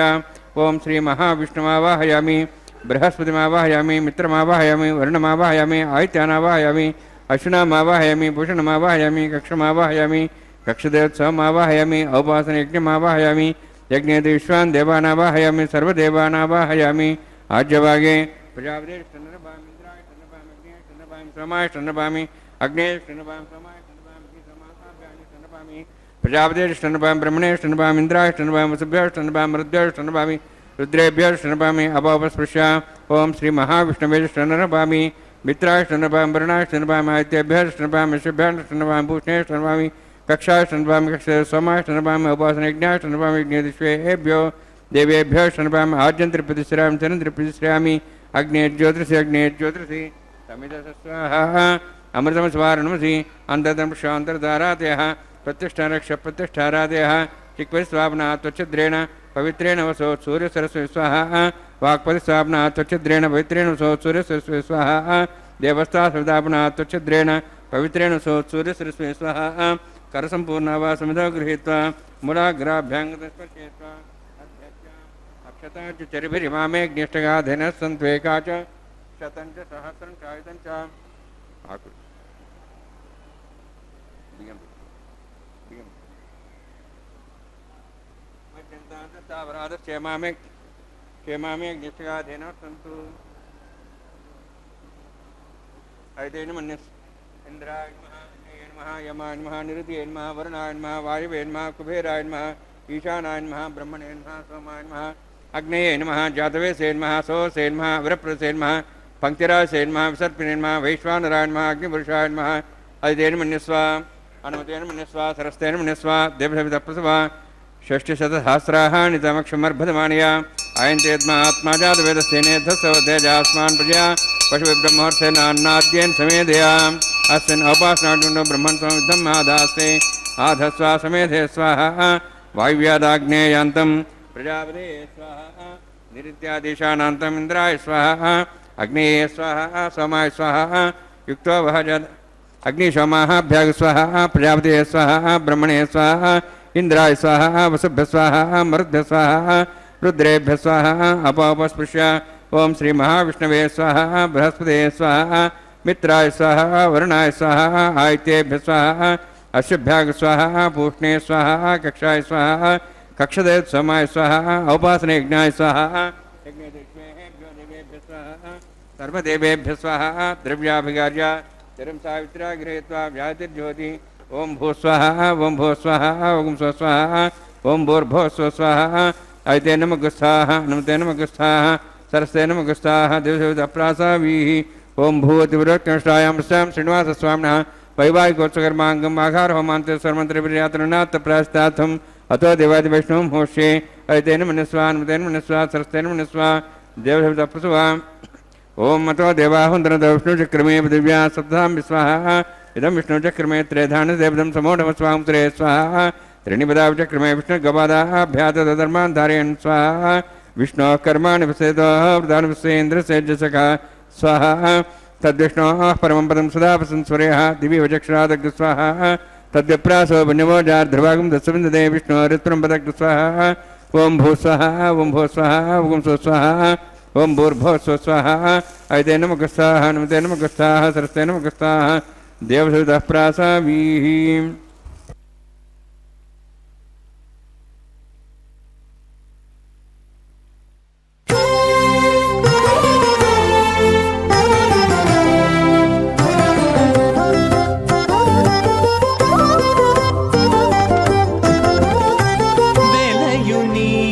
ओं श्रीमहाविष्णुमावाहयामि बृहस्पतिमावाहयामि मित्रमावाहयामि वर्णमावाहयामि आदित्यानावाहयामि अश्विनामावाहयामि भूषणमावाहयामि कक्षमावाहयामि कक्षदेवोत्सवमावाहयामि औपासनयज्ञमावाहयामि यज्ञेति विश्वान् देवानावाहयामि सर्वदेवानावाहयामि आज्यभागे प्रजापतिर्ष्टन्नपामि इन्द्राय ष्टन्नपामि अग्नेय ष्टन्नपामि सोमाय ष्टन्नपामि अग्नेय ष्टन्नपामि सोमाय ष्टन्नपामि सोमासाभ्यानि ष्टन्नपामि प्रजापतिर्ष्टन्नपामि ब्रह्मणे ष्टन्नपामि इन्द्राय ष्टन्नपामि वसुभ्यः ष्टन्नपामि रुद्रभ्यः ष्टन्नपामि रुद्रेभ्यः ष्टन्नपामि अपापस्पृश्य ओं श्रीमहाविष्णवे ष्टन्नपामि मित्राय ष्टन्नपामि वरुणाय ष्टन्नपामि आदित्यभ्यः ष्टन्नपामि विश्वभ्यः ष्टन्नपामि भूषणे ष्टन्नपामि कक्षाय ष्टन्नपामि कक्षाय सोमाय ष्टन्नपामि उपासनयज्ञाय ष्टन्नपामि यज्ञेभ्यो देवेभ्यः ष्टन्नपामि आद्यन्त्रिप्रतिश्रयामि चरन्त्रिप्रतिश्रयामि अग्नेज्योतिषि तमिदस्वाहा अमृतमस्वारणमसि अन्तर्दंशान्तर्धारादयः प्रतिष्ठारक्ष प्रतिष्ठारादयः चिक्वस्वापना त्वच्छिद्रेण पवित्रेण वसो सूर्यसरस्वती स्वाहा वाक्पति स्वापना त्वच्छिद्रेण पवित्रेण वसो सूर्यसरस्वती स्वाहा देवस्था सविदापना त्वच्छिद्रेण पवित्रेण वसो सूर्यसरस्वती स्वाहा करसम्पूर्णा वा समिधो गृहीत्वा मूलाग्राभ्याङ्गस्पर्शयित्वा अक्षता च चरिभिरिमामेऽग्निष्टगाधेनः सन्त्वेका च शतं च सहस्रं च आयुधं च क्षेमामेऽग्निष्टगाधेनः सन्तु ऐतेन मन्यस् इंद्राय नमः यमाय नमः निरुद्धाय नमः वरुणाय नमः वायवे नमः कुबेराय नमः ईशानाय नमः ब्रह्मणे नमः सोमाय नमः अग्नेये नमः जातवेसे नमः सोऽसे नमः वरप्रसे नमः पंक्तिरासे नमः विसर्पिणे नमः वैश्वानराय नमः अग्निपुरुषाय नमः अदितेन मन्यस्व अनुमतेन मन्यस्व सरस्तेन मन्यस्व देवसवितप्रसवा षष्टिशतसहस्राः नितमक्षमर्भदमानया अयन्तेद्मा आत्मा जातवेदस्तेनेधस्सवतेजास्मान् प्रजया पशुब्रह्मोत्सेनान्नाद्येन समेधया अस्मिन् औपासनाटुण्डो ब्रह्मन् संविद्धम् आधास्ते आधस्वा समेधे स्वाहा वायुव्यादाग्नेयान्तं प्रजापते स्वाहा निरित्यादिशानान्तम् इन्द्राय स्वाहा अग्नेये स्वाहा सोमाय स्वाहा युक्तो वह जद अग्निशोमाभ्याग स्वाहा प्रजापते स्वाहा ब्रह्मणे स्वाहा इंद्राय स्वाहा वसुभ्य स्वाहा मरुद्भ्य स्वाहा रुद्रेभ्य स्वाहा अपोपस्पृश्य ओम श्री महाविष्णवे स्वाहा बृहस्पते स्वाहा मित्राय स्वाहा वरुणाय स्वाहा आदित्येभ्य स्वाहा अश्वभ्याग स्वाहा पूष्णे स्वाहा कक्षाय स्वाहा कक्षदेव सोमाय स्वाहा औपासने यज्ञाय स्वाहा सर्वदेवेभ्य स्वाहा द्रव्याभिगार्य तिरं सावित्र्या गृहीत्वा व्यातिर्ज्योति ओम भू स्वाहा ओम भू स्वाहा ओम स्व स्वाहा ओम भूर्भुवः स्व स्वाहा ऐते नमः गुस्थाः नमते नमः गुस्थाः सरस्ते नमः गुस्थाः दिवसविदप्रासावीः ओम भूवतिवृत्कनिष्ठायां स्यां श्रीनिवासस्वामिनः वैवाहिकोत्सकर्माङ्गम् आघार होमान्ते सर्वमन्त्रिपर्यातरणात् प्रायश्चित्तार्थम् अतो देवादिवैष्णवं होष्ये ऐतेन मन्यस्वा नमतेन मन्यस्वा सरस्तेन मन्यस्वा देवसविदप्रसवा ओम अतो देवाहुन्दरतो विष्णुचक्रमे दिव्या सप्तां विस्वाहा इदं विष्णुचक्रमे त्रेधान देवदं समोढमस्वां त्रे स्वाहा त्रीणिपदाचक्रमे विष्णुगवादाभ्यातधर्मान् धारयन् स्वाहा विष्णोः कर्माणि विसेदोः प्रधानविश्वेन्द्रसेजसखा स्वाहा तद्विष्णोः परमं पदं सदा प्रसंस्वरेः दिवि वचक्षरादग् स्वाहा तद्विप्रासो पुण्यवोजार्ध्रभागं दत्सविन्दते विष्णोरित्परं पदग् स्वाहा ओम भू स्वाहा ओम भू स्वाहा ओम स्व स्वाहा ओम भूर्भुवः स्व स्वाहा ऐते नमः गुस्थाः नमते नमः गुस्थाः सरस्ते नमः गुस्थाः देवसवितः प्रासावीः वेलयुनी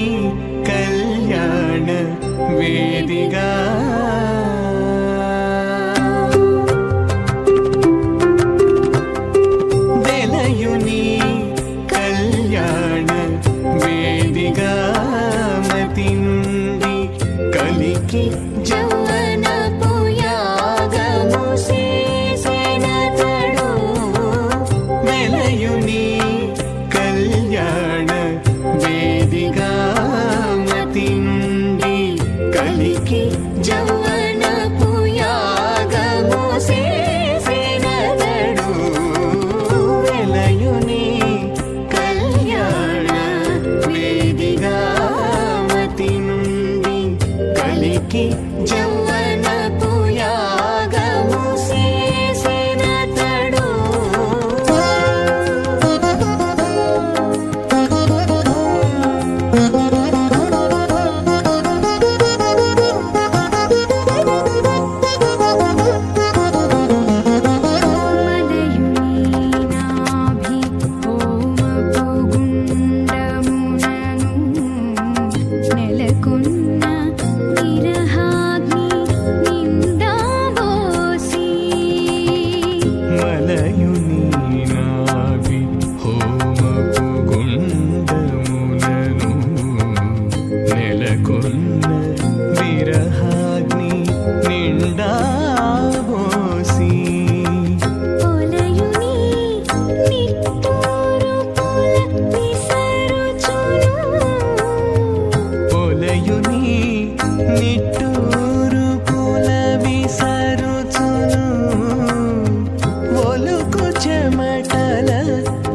చెమటల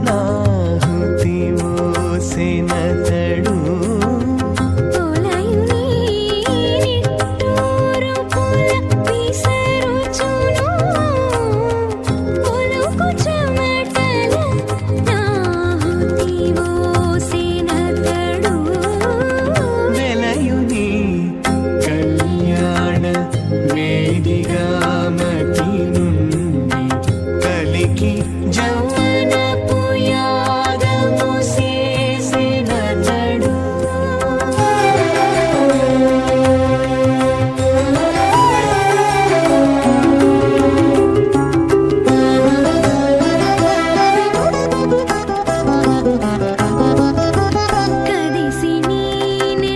నాహుతి ఓసెనతడు వెలయుని కళ్యాణ వేదిగా మతి నుండి కలికి జౌవనపు యాగము చేసెనతడు కదిసి నీనెన్నడిమి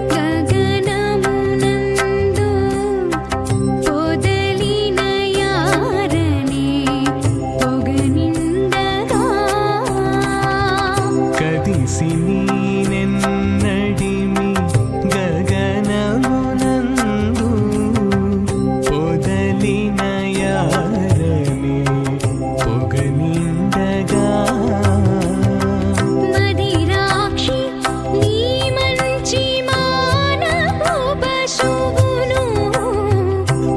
గగనమునందు పొదలిన యారనే పొగనిండగా కదిసి నీనెన్నడిమి గగనమునందు పొదలిన యారని పొగనిండగా మదిరాక్షి నీ మంచి మానపు పశువును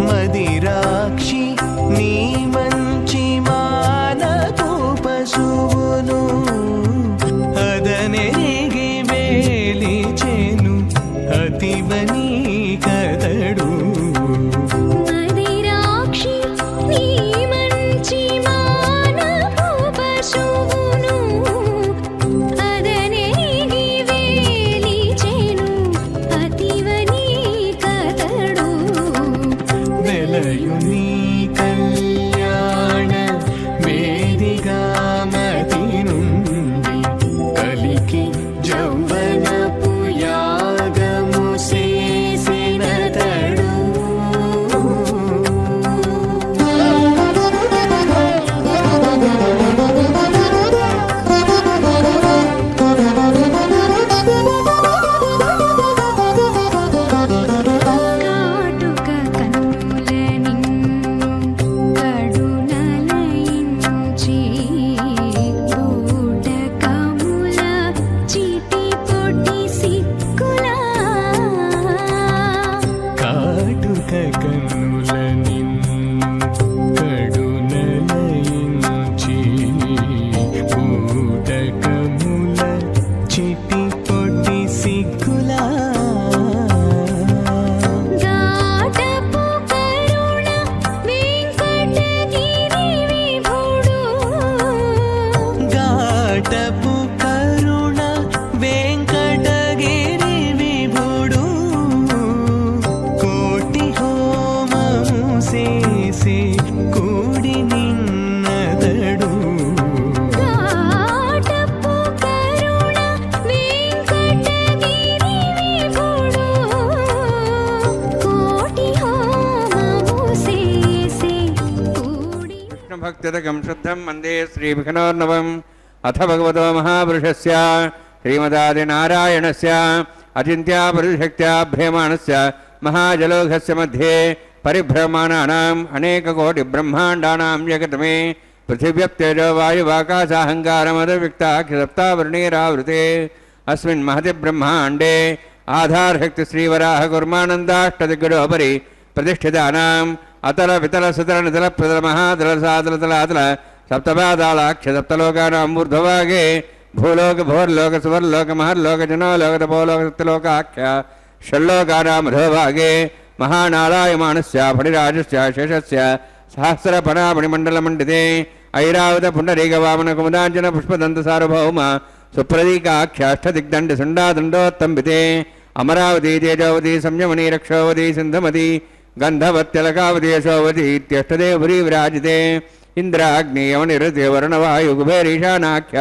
మదిరాక్షి నీ మంచి మానపు పశువును అదనెరిగి వేలిచెను అతివని కదడు మదిరాక్షి నీ మంచి మానపు పశువును అదనెరిగి వేలిచెను అతివని కతడు వెలయుని కళ్యాణ వేదిగా మతి నుండి కలికి జౌవనపు యాగము చేసెనతడు కాటుక కన్నుల నిన్ను కడునలయించి బూటకముల చిటి పొటి సిక్కులా కాటుక కన్నుల నిన్ను కడునలయించి బూటకముల చిటి పొట్టి సిక్కులా గాటపు కరుణ వెంకటగిరి విభుడు గాటపు కరుణ వెంకటగిరి విభుడు కోటి హోమము చేసి కూడి నిన్నదడు గాటపు కరుణ వెంకటగిరి విభుడు కోటి హోమము చేసి కూడి విష్ణుభక్తిదకం శుద్ధం వందే శ్రీవిఘ్నోర్ణవం అథ భగవతో మహాపురుషస్య శ్రీమదాదినారాయణస్య అచింత్యాపరిశక్త్యా భ్రియమాణస్య మహాజలోఘస్య మధ్యే పరిభ్రమాణానాం అనేకకోటిబ్రహ్మాండానాం జగతమే పృథివ్యప్తేజో వాయువాకాశాహంకారమదవిక్తాఖ్యసప్తావృణీరావృతే అస్మిన్ महति ब्रह्मांडे आधारशक्ति श्रीवराह गुरुमानंदाष्टदिग्गजोपरि प्रतिष्ठितानाम् अतल वितल सुतल नितल प्रतल महातल सातल तलातल सप्तपादालाक्ष सप्तलोकानां ऊर्ध्वभागे भूलोक भोर्लोक सुवर्लोक महर्लोक जनोलोक तपोलोक सप्तलोकाख्य षल्लोकानां अधोभागे महानारायमाणस्य फणिराजस्य शेषस्य सहस्रपणामणिमण्डलमण्डिते ऐरावत पुण्डरीकवामन कुमुदाञ्जन पुष्पदन्त सार्वभौम सुप्रतीकाख्याष्टदिग्दण्ड सुण्डादण्डोत्तम्बिते अमरावती तेजोवती संयमनी रक्षोवती सिन्धुमती गन्धवत्यलकावती यशोवती इत्यष्टदेवपुरी विराजिते इन्द्राग्नियमनिरुते वरुणवायुकुबेरीशानाख्य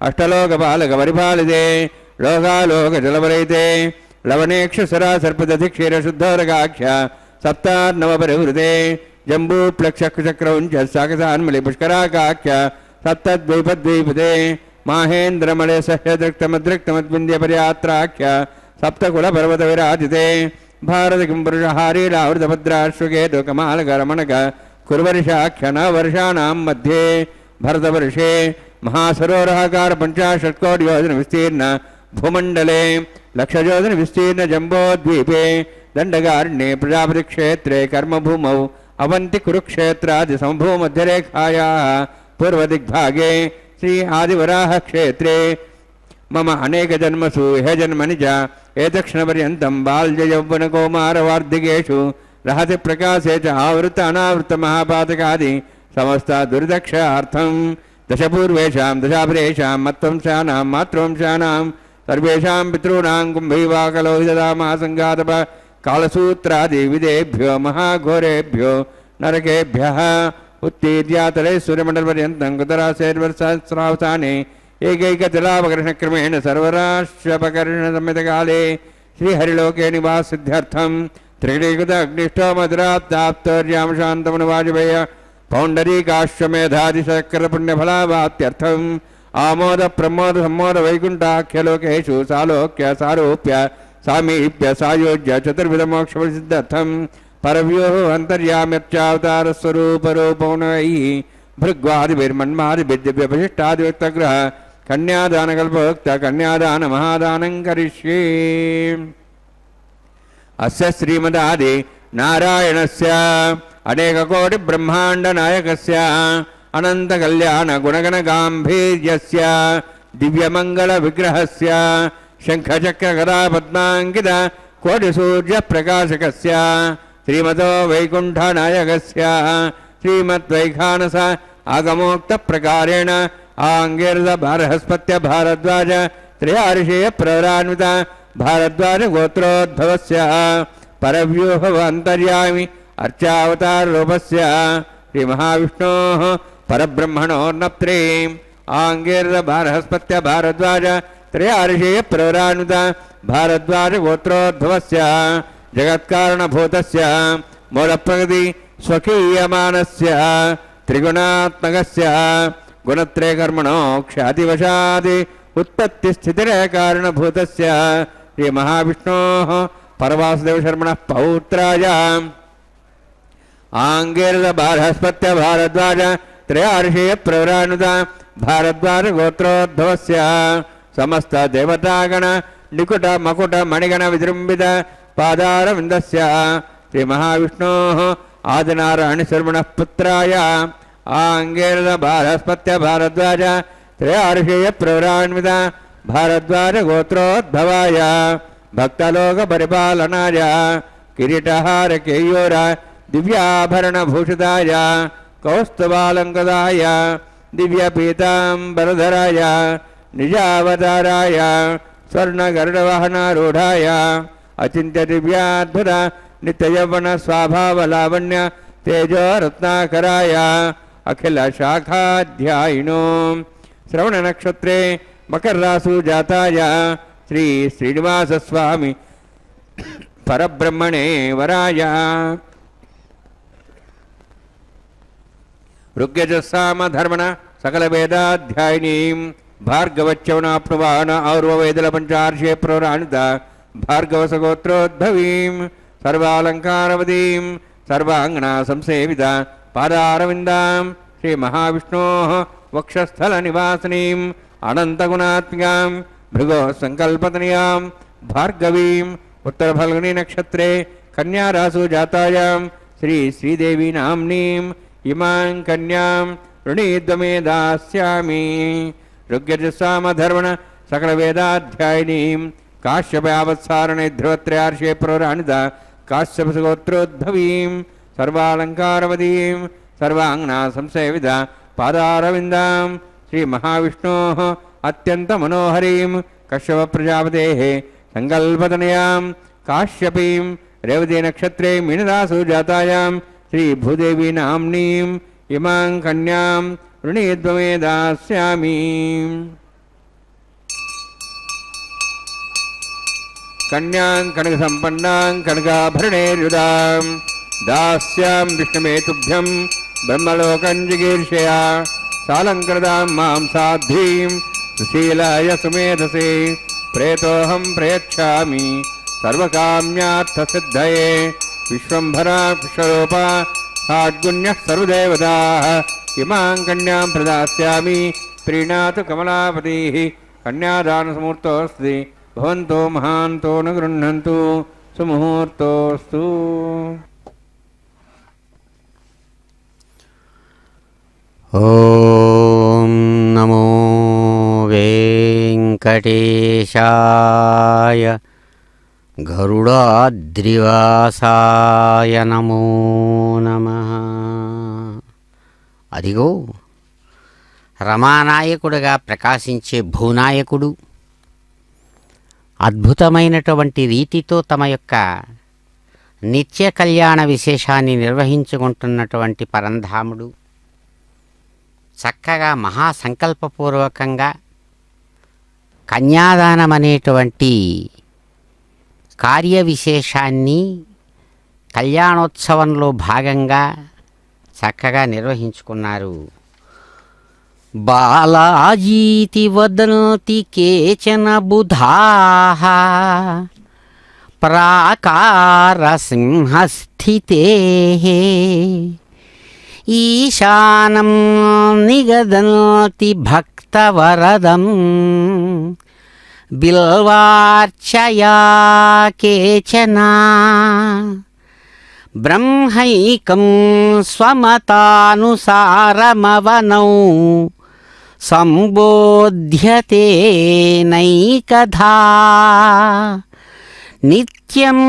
अष्टलोकपालकपरिपालिते लोकालोकजलवरयिते लवनेक्षसरा सर्पदधिक्षीरशुद्धोरगाख्य सप्तार्णवपरिवृते जम्बूप्लक्षचक्रौञ्च साकसान्मलिपुष्कराकाख्य सप्तद्वैपद्वैपदे माहेन्द्रमले सह्यदृक्तमदृक्तमद्विन्द्यपर्यात्राख्य सप्तकुलपर्वतविराजिते भारतकिं पुरुषहारीलावृतभद्राश्वकेतुकमालकरमणक कुर्वर्षाख्यनवर्षाणां मध्ये भरतवर्षे महासरोवराकार 50 कोटि योजन विस्तीर्ण भूमण्डले लक्षयोजन विस्तीर्ण जम्बोद्वीपे दण्डकारण्ये प्रजापति क्षेत्रे कर्मभूमौ अवन्ति कुरुक्षेत्रादि समभूमध्यरेखायाः पूर्वदिग्भागे श्री आदिवराह क्षेत्रे मम अनेक जन्मसु हे जन्मनि च एतक्षणपर्यन्तं बाल्ययौवनकौमारवार्धिकेषु रहति प्रकाशे च आवृत अनावृत महापातकादि समस्त दुर्दक्षार्थं दशपूर्वेषां दशापरेषां मत्वंशानां मातृवंशानां सर्वेषां पितॄणां कुम्भैवाकलोहितदामासङ्गातप कालसूत्रादि विदेभ्यो महाघोरेभ्यो नरकेभ्यः उत्तीर्यातले सूर्यमण्डलपर्यन्तं कुतरासेर्वर्षावसाने एकैकजलापकर्षणक्रमेण सर्वराष्ट्रपकर्षणसंहितकाले श्रीहरिलोके निवासिद्ध्यर्थं त्रिगुण अग्निष्टोमधुराप्ताप्तर्यामशान्तमनुवाजपेय पौण्डरीकाश्वमेधादिशक्रपुण्यफलावाप्त्यर्थम् आमोद प्रमोद सम्मोद वैकुण्ठाख्यलोकेषु सालोक्य सारूप्य सामीप्य सायोज्य चतुर्विधमोक्षप्रसिद्धर्थं परव्योः अन्तर्याम्यर्चावतारस्वरूपरूपौनैः भृग्वादिभिर्मन्मादिभिर्दिव्यवशिष्टादिव्यक्तग्रह कन्यादानकल्पोक्त कन्यादान महादानं करिष्ये। अस्य श्रीमदादि नारायणस्य अनेककोटिब्रह्माण्डनायकस्य अनन्तकल्याणगुणगणगाम्भीर्यस्य दिव्यमङ्गलविग्रहस्य शङ्खचक्रगदापद्माङ्कित कोटिसूर्यप्रकाशकस्य श्रीमतो वैकुण्ठनायकस्य श्रीमद्वैखानस आगमोक्तप्रकारेण आङ्गीरदभारहस्पत्य भारद्वाज त्रयार्षेय प्रवरान्वित भारद्वाज गोत्रोद्भवस्य परव्यूहवन्तर्यामि अर्चावताररूपस्य श्रीमहाविष्णोः परब्रह्मणोर्नप्त्रीम् आङ्गीरदभारहस्पत्य भारद्वाज त्रयार्षेय प्रवरान्वित भारद्वाज गोत्रोद्भवस्य जगत्कारणभूतस्य मूलप्रकृति स्वकीयमानस्य त्रिगुणात्मकस्य गुणत्रयकर्मणो ख्यातिवशादि उत्पत्तिस्थितिरकारणभूतस्य श्रीमहाविष्णोः परवासुदेवशर्मणः पौत्राय आङ्गीरदभारहस्पत्य भारद्वाज त्रयार्षेय प्रवरान्वित भारद्वाज गोत्रोद्भवस्य समस्त देवतागण निकुट मकुट मणिगण विजृम्भित पादारविन्दस्य श्रीमहाविष्णोः आदिनारायणशर्मणः पुत्राय आङ्गीरदभारहस्पत्य भारद्वाज त्रयार्षेय प्रवरान्वित भारद्वाज गोत्रोद्भवाय भक्तलोकपरिपालनाय किरीटहार केयूर दिव्याभरणभूषिताय कौस्तुभालङ्कृताय दिव्यपीताम्बरधराय निजावताराय स्वर्णगरुडवाहनारूढाय अचिन्त्यदिव्याद्भुत नित्ययौवन स्वाभावलावण्य तेजोरत्नाकराय अखिलशाखाध्यायिनो श्रवणनक्षत्रे मकररासु जाताय श्री श्रीनिवासस्वामी परब्रह्मणे वराय ऋग्यजस्सामधर्मण सकलवेदाध्यायिनीं भार्गवच्यवनाप्नुवान और्ववेदलपञ्चार्षे प्रवरान्वित भार्गवसगोत्रोद्भवीं सर्वालङ्कारवतीं सर्वाङ्गना संसेवित पादारविन्दां श्रीमहाविष्णोः वक्षस्थलनिवासिनीम् अनन्तगुणात्मिकां भृगोः सङ्कल्पतनयां भार्गवीं उत्तरफल्गुनी नक्षत्रे कन्यारासु जातायां श्री श्रीदेवी नाम्नीं इमां कन्यां ऋणीद्वमे दास्यामि ऋग्यजस्सामधर्मण सकलवेदाध्यायिनीं काश्यपयावत्सारणे ध्रुवत्रयार्षे प्रवरान्वित काश्यपसगोत्रोद्भवीं सर्वालङ्कारवतीं सर्वाङ्गना संसेवित पादारविन्दां श्रीमहाविष्णोः अत्यन्तमनोहरीं कश्यपप्रजापतेः सङ्कल्पतनयां काश्यपीं रेवतीनक्षत्रे मीनरासु जातायां श्रीभूदेवी नाम्नीं इमां कन्यां ऋणीद्वमे दास्यामि कन्यां कनकसम्पन्नां कनकाभरणैर्युदां दास्यां विष्णवे तुभ्यं ब्रह्मलोकं जिगीर्षया सालङ्कृतां मां साध्वीं सुशीलाय सुमेधसे प्रेतोऽहं प्रयच्छामि सर्वकाम्यार्थसिद्धये विश्वम्भरा विश्वरूपा సాద్గుణ్యः సర్వదేవతాः ఇమాం కన్యాం ప్రదాస్యామి ప్రీణాతు కమలాపతిः కన్యాదానసముహూర్తోऽస్తి భవంతో మహాంతో న గృహ్ణन्तు సుముహూర్తోऽస్తు. ఓం నమో వెంకటేశాయ గరుడాద్రివాసాయ నమో నమః. అదిగో రమానాయకుడుగా ప్రకాశించే భూనాయకుడు అద్భుతమైనటువంటి రీతితో తమ యొక్క నిత్య కళ్యాణ విశేషాన్ని నిర్వహించుకుంటున్నటువంటి పరంధాముడు చక్కగా మహాసంకల్పపూర్వకంగా కన్యాదానం అనేటువంటి కార్య విశేషాన్ని కళ్యాణోత్సవంలో భాగంగా చక్కగా నిర్వహించుకున్నారు. బాలాజీతి వదంతి కేచన బుధాః ప్రాకార సింహస్థితేః ఈశానం నిగదంతి భక్తవరదం బిల్వార్చయా కేచన బ్రహ్మైకం స్వమతానుసారమవనౌ సంబోధ్యతే నైకధా నిత్యం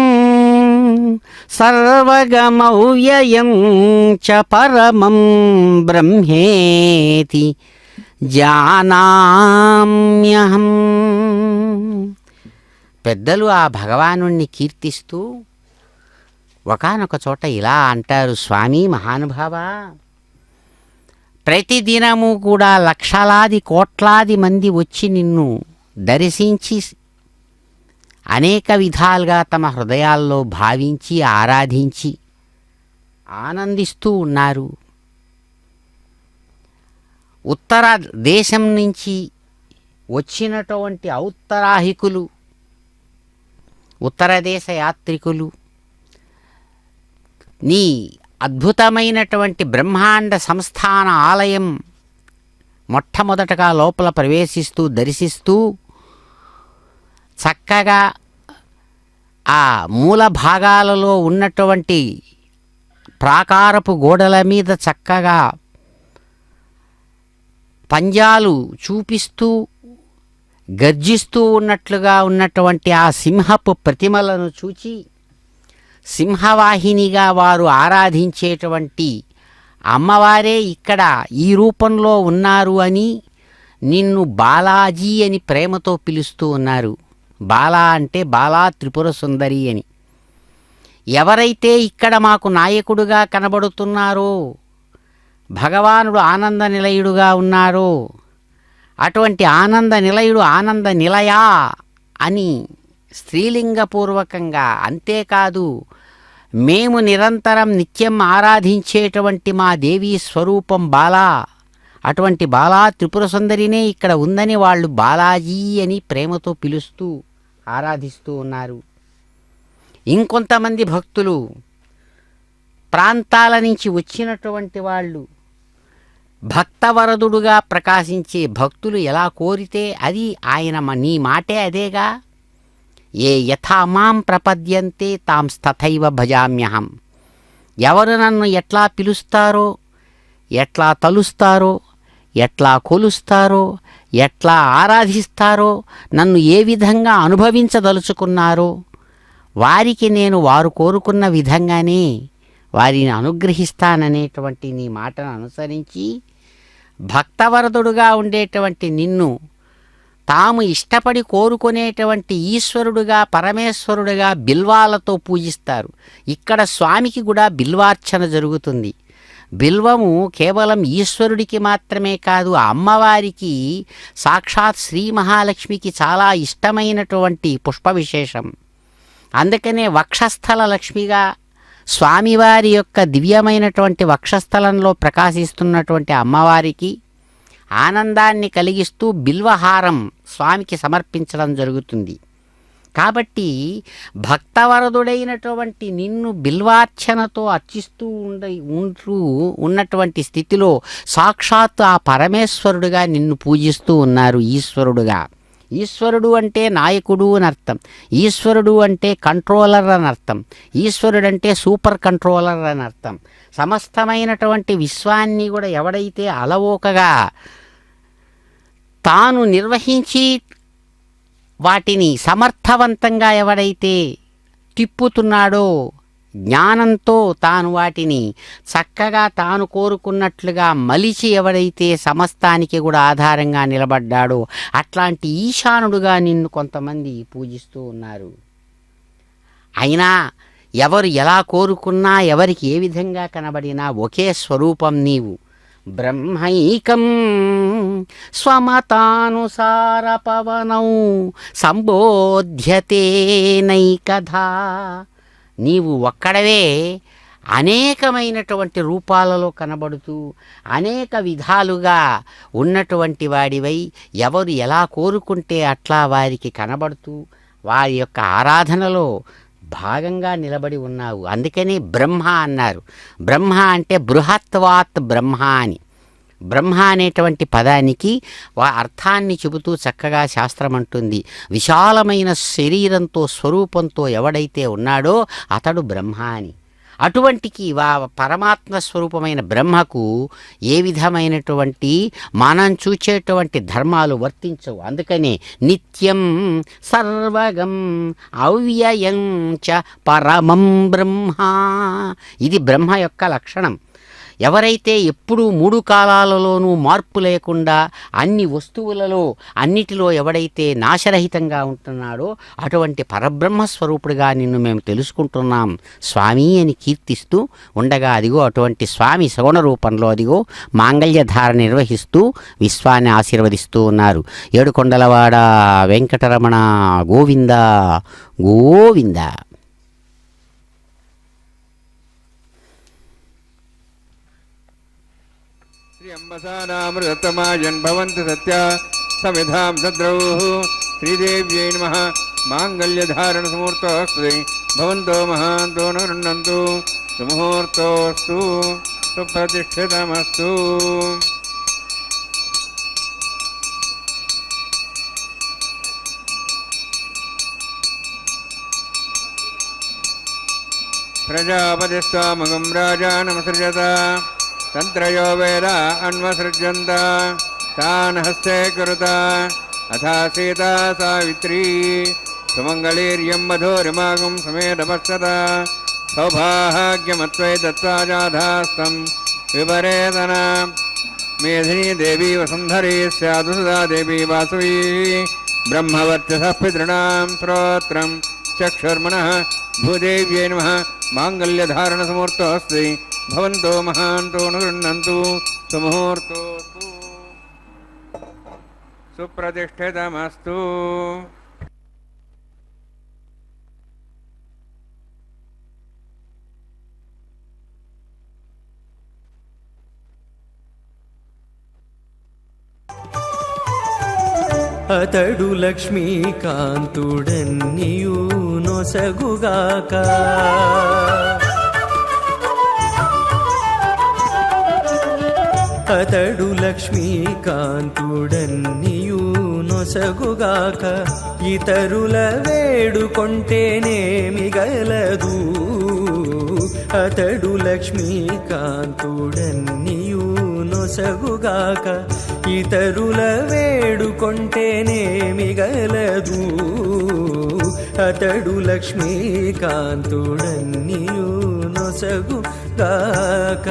సర్వగమవ్యయం చ పరమం బ్రహ్మేతి జానామ్యహం. పెద్దలు ఆ భగవానుణ్ణి కీర్తిస్తూ ఒకానొక చోట ఇలా అంటారు, స్వామి మహానుభావ, ప్రతిదినము కూడా లక్షలాది కోట్లాది మంది వచ్చి నిన్ను దర్శించి అనేక విధాలుగా తమ హృదయాల్లో భావించి ఆరాధించి ఆనందిస్తూ ఉన్నారు. ఉత్తర దేశం నుంచి వచ్చినటువంటి ఔత్తరాహికులు, ఉత్తర దేశ యాత్రికులు నీ అద్భుతమైనటువంటి బ్రహ్మాండ సంస్థాన ఆలయం మొట్టమొదటగా లోపల ప్రవేశిస్తూ దర్శిస్తూ చక్కగా ఆ మూల భాగాలలో ఉన్నటువంటి ప్రాకారపు గోడల మీద చక్కగా పంజాలు చూపిస్తూ గర్జిస్తూ ఉన్నట్లుగా ఉన్నటువంటి ఆ సింహపు ప్రతిమలను చూచి సింహవాహినిగా వారు ఆరాధించేటువంటి అమ్మవారే ఇక్కడ ఈ రూపంలో ఉన్నారు అని నిన్ను బాలాజీ అని ప్రేమతో పిలుస్తూ ఉన్నారు. బాలా అంటే బాలా త్రిపుర సుందరి అని. ఎవరైతే ఇక్కడ మాకు నాయకుడుగా కనబడుతున్నారో, భగవానుడు ఆనంద నిలయుడుగా ఉన్నారో, అటువంటి ఆనంద నిలయుడు ఆనంద నిలయా అని స్త్రీలింగపూర్వకంగా, అంతేకాదు మేము నిరంతరం నిత్యం ఆరాధించేటువంటి మా దేవీ స్వరూపం బాలా, అటువంటి బాలా త్రిపుర సుందరినే ఇక్కడ ఉందని వాళ్ళు బాలాజీ అని ప్రేమతో పిలుస్తూ ఆరాధిస్తూ ఉన్నారు. ఇంకొంతమంది భక్తులు ప్రాంతాల నుంచి వచ్చినటువంటి వాళ్ళు భక్తవరదుడుగా ప్రకాశించే భక్తులు ఎలా కోరితే అది ఆయన నీ మాటే అదేగా, ఏ యథా మాం ప్రపద్యంతే తాం తథైవ భజామ్యహం. ఎవరు నన్ను ఎట్లా పిలుస్తారో, ఎట్లా తలుస్తారో, ఎట్లా కొలుస్తారో, ఎట్లా ఆరాధిస్తారో, నన్ను ఏ విధంగా అనుభవించదలుచుకున్నారో వారికి నేను వారు కోరుకున్న విధంగానే వారిని అనుగ్రహిస్తాననేటువంటి నీ మాటను అనుసరించి భక్తవరదుడుగా ఉండేటువంటి నిన్ను తాము ఇష్టపడి కోరుకునేటువంటి ఈశ్వరుడుగా, పరమేశ్వరుడుగా బిల్వాలతో పూజిస్తారు. ఇక్కడ స్వామికి కూడా బిల్వార్చన జరుగుతుంది. బిల్వము కేవలం ఈశ్వరుడికి మాత్రమే కాదు, అమ్మవారికి సాక్షాత్ శ్రీ మహాలక్ష్మికి చాలా ఇష్టమైనటువంటి పుష్ప విశేషం. అందుకనే వక్షస్థల లక్ష్మిగా స్వామివారి యొక్క దివ్యమైనటువంటి వక్షస్థలంలో ప్రకాశిస్తున్నటువంటి అమ్మవారికి ఆనందాన్ని కలిగిస్తూ బిల్వహారం స్వామికి సమర్పించడం జరుగుతుంది. కాబట్టి భక్తవరదుడైనటువంటి నిన్ను బిల్వార్చనతో అర్చిస్తూ ఉంటూ ఉన్నటువంటి స్థితిలో సాక్షాత్ ఆ పరమేశ్వరుడుగా నిన్ను పూజిస్తూ ఉన్నారు. ఈశ్వరుడు అంటే నాయకుడు అని అర్థం. ఈశ్వరుడు అంటే కంట్రోలర్ అని అర్థం. ఈశ్వరుడు అంటే సూపర్ కంట్రోలర్ అని అర్థం. సమస్తమైనటువంటి విశ్వాన్ని కూడా ఎవడైతే అలవోకగా తాను నిర్వహించి వాటిని సమర్థవంతంగా ఎవడైతే తిప్పుతున్నాడో, జ్ఞానంతో తాను వాటిని చక్కగా తాను కోరుకున్నట్లుగా మలిచి ఎవడైతే సమస్తానికి కూడా ఆధారంగా నిలబడ్డాడో అట్లాంటి ఈశానుడుగా నిన్ను కొంతమంది పూజిస్తూ ఉన్నారు. అయినా ఎవరు ఎలా కోరుకున్నా, ఎవరికి ఏ విధంగా కనబడినా ఒకే స్వరూపం నీవు. బ్రహ్మైకం స్వమతానుసార పవనౌ సంబోధ్యతే నైకధా. నీవు ఒక్కడవే అనేకమైనటువంటి రూపాలలో కనబడుతూ అనేక విధాలుగా ఉన్నటువంటి వాడివై ఎవరు ఎలా కోరుకుంటే అట్లా వారికి కనబడుతూ వారి యొక్క ఆరాధనలో భాగంగా నిలబడి ఉన్నావు. అందుకని బ్రహ్మ అన్నారు. బ్రహ్మ అంటే బృహత్వాత్ బ్రహ్మ అని. బ్రహ్మ అనేటువంటి పదానికి అర్థాన్ని చెబుతూ చక్కగా శాస్త్రం అంటుంది, విశాలమైన శరీరంతో స్వరూపంతో ఎవడైతే ఉన్నాడో అతడు బ్రహ్మ అని. అటువంటికి పరమాత్మ స్వరూపమైన బ్రహ్మకు ఏ విధమైనటువంటి మనం చూచేటువంటి ధర్మాలు వర్తించవు. అందుకనే నిత్యం సర్వగం అవ్యయం చ పరమం బ్రహ్మ. ఇది బ్రహ్మ యొక్క లక్షణం. ఎవరైతే ఎప్పుడూ 3 కాలాలలోనూ మార్పు లేకుండా అన్ని వస్తువులలో అన్నిటిలో ఎవడైతే నాశరహితంగా ఉంటున్నాడో అటువంటి పరబ్రహ్మస్వరూపుడుగా నిన్ను మేము తెలుసుకుంటున్నాం స్వామి అని కీర్తిస్తూ ఉండగా, అదిగో అటువంటి స్వామి సగుణ రూపంలో అదిగో మాంగళ్యధార నిర్వహిస్తూ విశ్వాన్ని ఆశీర్వదిస్తూ ఉన్నారు. ఏడుకొండలవాడ వెంకటరమణ గోవింద గోవింద. శ్రీయంబసానామృతమాయన్ భవంతు సత్య సమిధాం సద్రౌః. శ్రీదేవ్యై నమః. మాంగళ్యధారణ సమూర్తోస్తు భవంతో మహాంతో నృణ్ణంతు. సుముహూర్తోస్తు సుప్రతిష్ఠితమస్తు. ప్రజాపతిస్త్వామగం రాజానమసృజత. తంత్రయో వేద అన్వసృజ్యంత. తాన్ హస్తే కురుత అథా సీతా సావిత్రీ. సుమంగళీర్యం మధురిమాగం సమేతపశ్యత. సౌభాగ్యమత్వై దత్వా జాధాస్తం విపరేతన. మేధినీ దేవీ వసుంధరీ స్యాదు సుధా దేవీ వాసవీ. బ్రహ్మవర్చసః పితॄణాం శ్రోత్రం చక్షుర్మనః. భూదేవ్యై నమః. మాంగళ్యధారణ సమూర్తోస్తి భవంతో మహాంతో నృణ్ణంతు. సుముహూర్తోస్తు సుప్రతిష్ఠితమస్తు. అతడు లక్ష్మీకాంతుడన్నియు నొసగుగాక. అతడు లక్ష్మీకాంతుడన్నియు నొసగుగాక. ఇతరుల వేడుకొంటేనేమి గలదు. అతడు లక్ష్మీకాంతుడన్నియు నొసగుగాక. ఇతరుల వేడుకొంటేనేమి గలదు. అతడు లక్ష్మీకాంతుడన్నియు నొసగుగాక.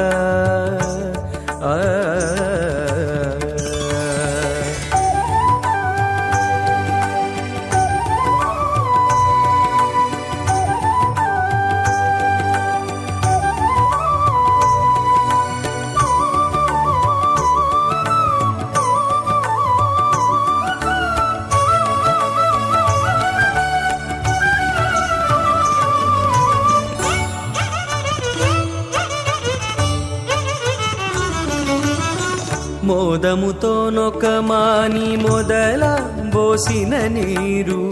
మోదముతో నొక మాని మొదల బోసిన నీరు.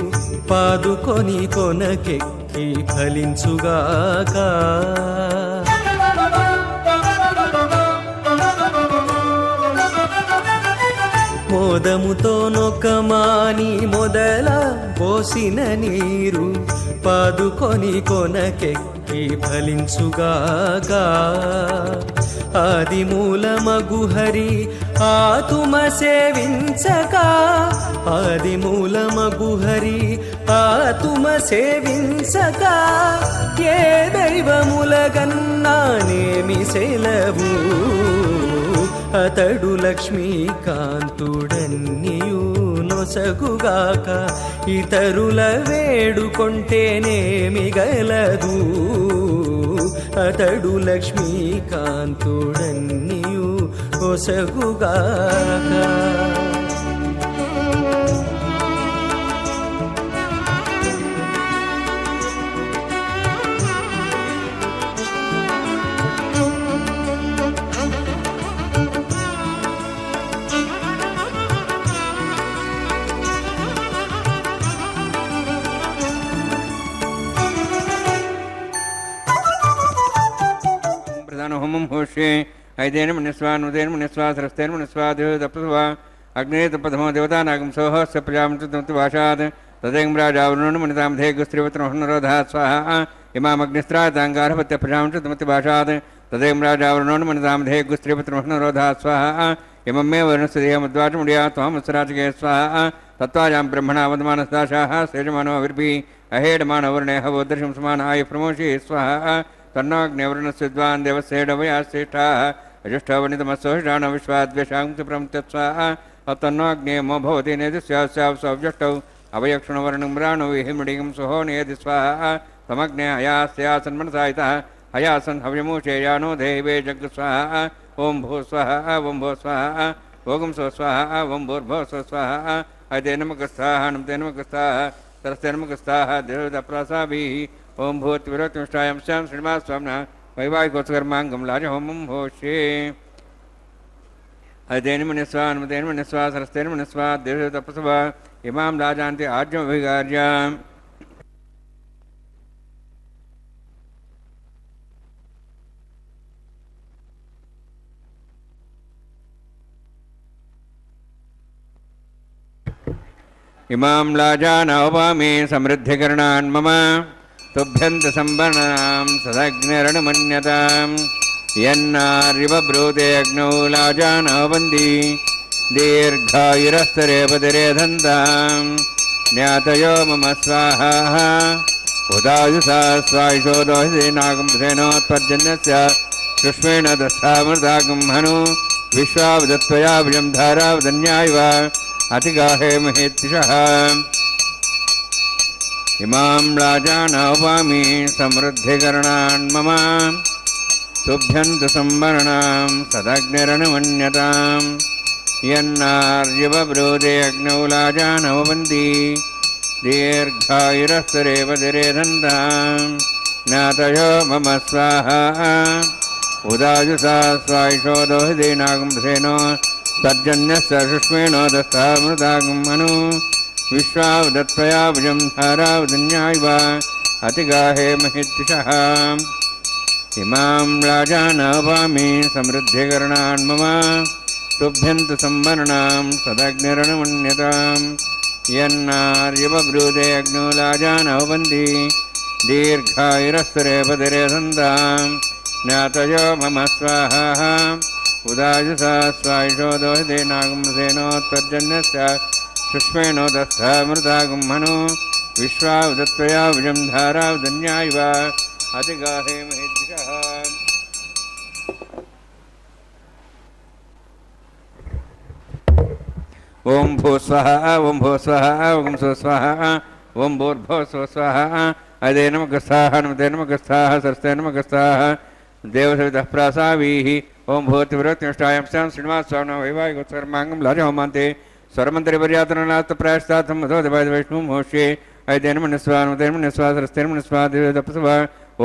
పాదుకొని కొనకెక్కి ఫలించుగాక. మోదముతో నొక్కమాని మొదల పోసిన నీరు పాదుకొని కొనకెక్కి ఫలించుగాక. ఆదిమూలమగు హరి ఆతుమ సేవించక, ఆదిమూలమగు హరి ఆతుమ సేవించక, ఏ దైవములగన్నానేమి సెలవు. అతడు లక్ష్మీకాంతుడన్నియు నొసగుగాక, ఇతరుల వేడుకొంటేనేమి గలదు. అతడు లక్ష్మీకాంతుడన్నియు నొసగుగాక. హోమం హోష్యే ఐదేన మన్యస్వా నుదేన మన్యస్వా సరస్తేన మన్యస్వా దేవతపస్వా అగ్నే తపథమో దేవతానాగం సోహస్య ప్రజామృతమతి భాషాత్ తదేం రాజావరుణోన్ మనితాం ధేయగుస్త్రీవత్రోహనరోధాత్ స్వాహా ఇమామగ్నిస్త్రాతాంగారపత్య ప్రజామృతమతి భాషాత్ తదేం రాజావరుణోన్ మనితాం ధేయగుస్త్రీవత్రోహనరోధాత్ స్వాహా ఇమమే వరుణస్యమద్వాచముడియా త్వామస్రాజకే స్వాహా తత్వాజాం బ్రహ్మణా వదమానస్తాశాః సేజమానో విర్భి అహేడమానవర్ణే హవోదర్శం సమానాయ ప్రమోషి స్వాహా తన్నాగ్నివరుణస్య విద్వాన్ దేవసేడవయాశ్రేష్ఠాः అజుష్ఠవనితమస్సోషాణ విశ్వాద్వేషాంక్తి ప్రముత్యత్స్వాహా తన్నాగ్నేమో భవతి నేదిస్యాస్యావసవ్యష్టౌ అవయక్షుణవర్ణం రాణో విహిమృడిగం సుహో నేది స్వాహా తమగ్నే హయాస్యాసన్మనసాయితः హయాసన్ హవ్యమూషేయానో దేవే జగ్ స్వాహా ఓం భూ స్వాహా ఓం భూ స్వాహా ఓం స్వ స్వాహా ఓం భూర్భో స్వ స్వాహా అదే నమకస్థాః నమతే నమకస్థాః సరస్తే నమకస్థాః దేవతప్రాసాభిः ఓం భూత్ విరోతిష్టాయం శ్యాం శ్రీనివాస స్వామిన వైవాహికోత్సకర్మాంగం లాజహోమం హోష్యే అదేని మన్యస్వా అనుమతేన మన్యస్వా సరస్తేన మన్యస్వా దేవతపస్వ ఇమాం రాజాంతి ఆజ్యం అభిగార్యాం ఇమాం లాజానవపామి సమృద్ధికరణాన్ మమ తుభ్యంత సంబర్ణాం సదగ్నిరణమన్యతాం యన్నార్యవ బ్రూతే అగ్నౌ లాజానవంది దీర్ఘాయురస్తరేపతిరేధంతాం జ్ఞాతయో మమ స్వాహా ఉదాయుసా స్వాయుషోదోహి నాగంసేనోత్పర్జన్యస్య సుష్మేణ దస్థామృతాగం హను విశ్వావదత్వయా విజం ధారావదన్యాయవ అతిగాహే మహేత్తిషః ఇమాం రాజానవపామి సమృద్ధికరణాన్ మమ తుభ్యంత సంవరణాం సదగ్నిరణమన్యతాం యన్నార్యవ బ్రూదే అగ్నౌ లాజానవంది దీర్ఘాయురస్తరేపతిరేధంతాం జ్ఞాతయో మమ స్వాహా ఉదాయుసా స్వాయుషోదోహి నాగంసేనో తర్జన్యస్య సుష్మేణో దస్థామృతాగం హను విశ్వావదత్వయా భుజం ధారావదన్యాయవ అతిగాహే మహేత్తిషః ఇమాం రాజానవపామి సమృద్ధికరణాన్ మమ తుభ్యంత సంవరణాం సదగ్నిరణమన్యతాం యన్నార్యవ బ్రూదే అగ్నో లాజానవంది దీర్ఘాయురస్తరేపతిరేధంతాం జ్ఞాతయో మమ స్వాహా ఉదాయుసా స్వాయుషోదోహి నాగంసేనోత్పర్జన్యస్య సుష్మేణో దస్థామృతాగం హను విశ్వావదత్వయా విజం ధారావదన్యాయవ అతిగాహే మహేద్దిషః ఓం భూ స్వః ఓం భూ స్వః ఓం స్వ స్వః ఓం భూర్భో స్వ స్వః అదే నమకస్థాః నమతే నమకస్థాః సరస్తే నమకస్థాః దేవసవితః ప్రాసావీః ఓం భూత్ విరోతిష్టాయం శ్యాం శ్రీనివాస స్వామిన వైవాహికోత్సకర్మాంగం లాజహోమాంతే స్వరమంత్రిపర్యాతనాత్ ప్రాయశ్చాత్తం మధోదివాద వైష్ణవం హోష్యే ఐదేన మన్యస్వా నమతేన మన్యస్వా సరస్తేన మన్యస్వా దేవతపస్వ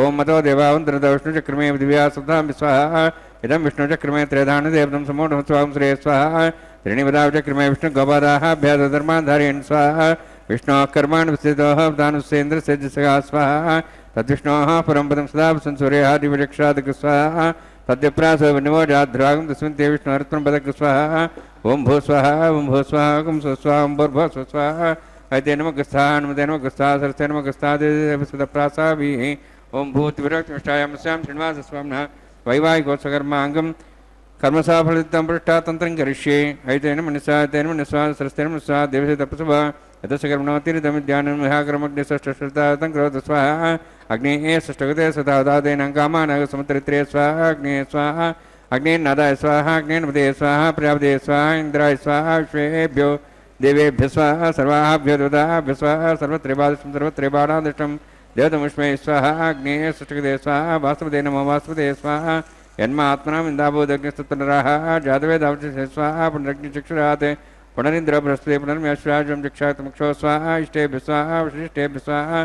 ఓం మతో దేవావంతరత విష్ణుచక్రమే దివ్యా సుధాం స్వాహా ఇదం విష్ణుచక్రమే త్రేధాన దేవతం సమూఢం స్వాం శ్రేయ స్వాహా త్రిణిపదాచక్రమే విష్ణు గోపాదాభ్యాధర్మాధారయన్ స్వాహా विष्णोः कर्माणि विस्तृतोः दानस्येन्द्रस्य स्वाहा तद्विष्णोः परं पदं सदा सूर्यादिविचक्षादिक स्वाहा तद्यप्रासो विनिमोजाध्रागं तस्मिन् ते विष्णुरत्नं पदक स्वाहा ओं भू स्वाहा ओं भू स्वाहा ओं स्वस्वाहा ओं भूर्भुवः स्वस्वाहा ऐते नमगस्था नमते नमगस्था सरस्ते नमगस्था देवसदप्रासाभिः ओं भूतिविरक्तिष्ठायामस्यां श्रीनिवासस्वामिनः वैवाहिकोत्सकर्माङ्गं कर्मसाफलितं पृष्ठा तन्त्रं करिष्ये ऐतेन मनसा तेन मनसा सरस्तेन मनसा देवसे तपस्वा यतस्य कर्मणोत्तीर्णमिद्यानं महाक्रमग्निषष्ठश्रुतातं करोतु स्वाहा अग्नेः षष्ठगते सदादादेनं कामानः समुद्रित्रे स्वाहा अग्नेः स्वाहा अग्नेर्नादाय स्वाहा अग्नेर्नमदे स्वाहा प्रजापते स्वाहा इन्द्राय स्वाहा विश्वेभ्यो देवेभ्यः स्वाहा सर्वाभ्यो देवताभ्यः स्वाहा सर्वत्रैवादृष्टं सर्वत्रैवाणादृष्टं देवतमुष्मे स्वाहा अग्नेः षष्ठगते स्वाहा वासुपदे नमो वासुपदे स्वाहा यन्मात्मनाम् इन्दाबोधग्निस्तुतनराः जातवेदावचसे स्वाहा पुनरग्निचक्षुरात् पुनरिन्द्र बृहस्पति पुनर्म्याश्वाजं चक्षातमुक्षो स्वाहा इष्टेभ्यः स्वाहा वशिष्ठेभ्यः स्वाहा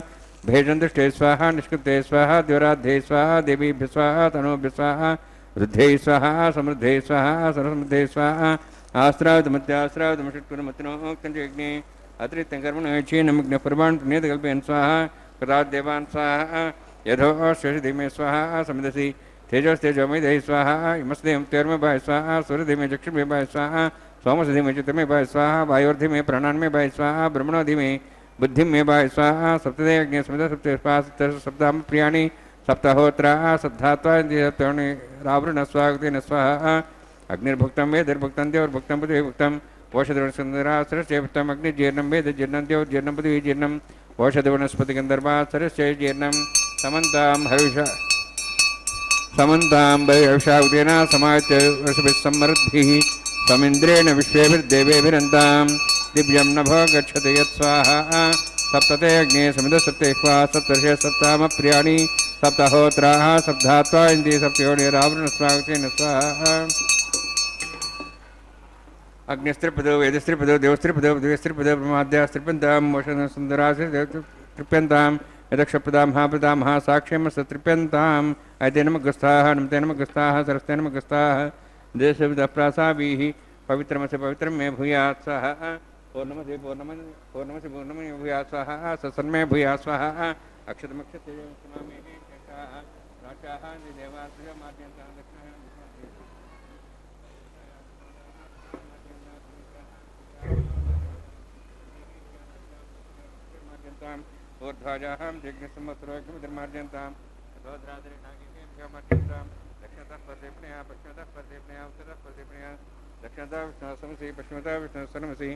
भेजन्दुष्टे स्वाहा निष्कृते स्वाहा द्योराध्ये स्वाहा देवीभ्यः स्वाहा तनूभ्यः स्वाहा वृद्धे स्वाहा समृद्धे स्वाहा सर्वसमृद्धे स्वाहा आस्त्रावतमत्यास्त्रावतमषट्कुरमतिनोक्तञ्चयज्ञे अतिरिक्तं कर्मणो चीनमग्नपर्वान् पुण्यतकल्पयन् स्वाहा कृताद्देवान् स्वाहा यथोश्वधीमे स्वाहा समिदसि तेजोस्तेजोमयधे स्वाहा इमस्देवं तेर्मभाय स्वाहा सूर्यधीमे चक्षुर्मेभाय स्वाहा सोमसधीमे चित्रमेभाय स्वाहा वायोर्धीमे प्राणान्मेभाय स्वाहा ब्रह्मणोधीमे बुद्धिं मे भाय स्वाहा सप्तदे अग्नि समित सप्त सप्ताह प्रियाणि सप्ताहोत्रा सप्तात्वा रावृण स्वागतेन स्वाहा अग्निर्भुक्तं वेदिर्भुक्तं देवर्भुक्तं पृथिवीभुक्तं ओषधवनस्पतिरासरश्चैभुक्तं अग्निजीर्णं वेद जीर्णं देव जीर्णं पृथिवी जीर्णं ओषधवनस्पतिगन्धर्वासरश्चै जीर्णं समन्तां हविषा समन्तां वैषाउदेन समायत्य वृषभिः समृद्धिः समिन्द्रेण विश्वेभिर्देवेभिरन्तां दिव्यं नभो गच्छति यत्स्वाहा सप्तते अग्ने समिदसप्तेह्वा सप्तर्षे सप्तामप्रियाणि सप्तहोत्राः सप्तात्वा इन्द्रिय सप्तयोनिरावृणस्वागतेन स्वाहा अग्निस्त्रिपदो वेदस्त्रिपदो देवस्त्रिपदो पृथिवीस्त्रिपदो ब्रह्माद्यास्त्रिपन्तां मोषणसुन्दरास्त्रिप्यन्तां यदक्षप्रदां महाप्रदां महासाक्ष्यमस्तृप्यन्ताम् ऐते नमगस्ताः नमते नमगस्ताः सरस्ते नमगस्ताः देशविदप्रासाभिः पवित्रमस्य पवित्रं मे भूयात् स्वाहा पूर्णमसि पूर्णमय भूयात् स्वाहा सत्सन्मय भूयात् स्वाहा अक्षतमक्षते राक्षाः देवाः ऊर्ध्वाजाः जज्ञसंवत्सरोऽग्निर्मार्जन्तां तथोद्रादरिणागिमार्जन्तां दक्षिणतः प्रदीपणया पश्चिमतः प्रदीपणया उत्तरतः प्रदीपणया दक्षिणतः विष्णुसमसि पश्चिमतः विष्णुसनमसि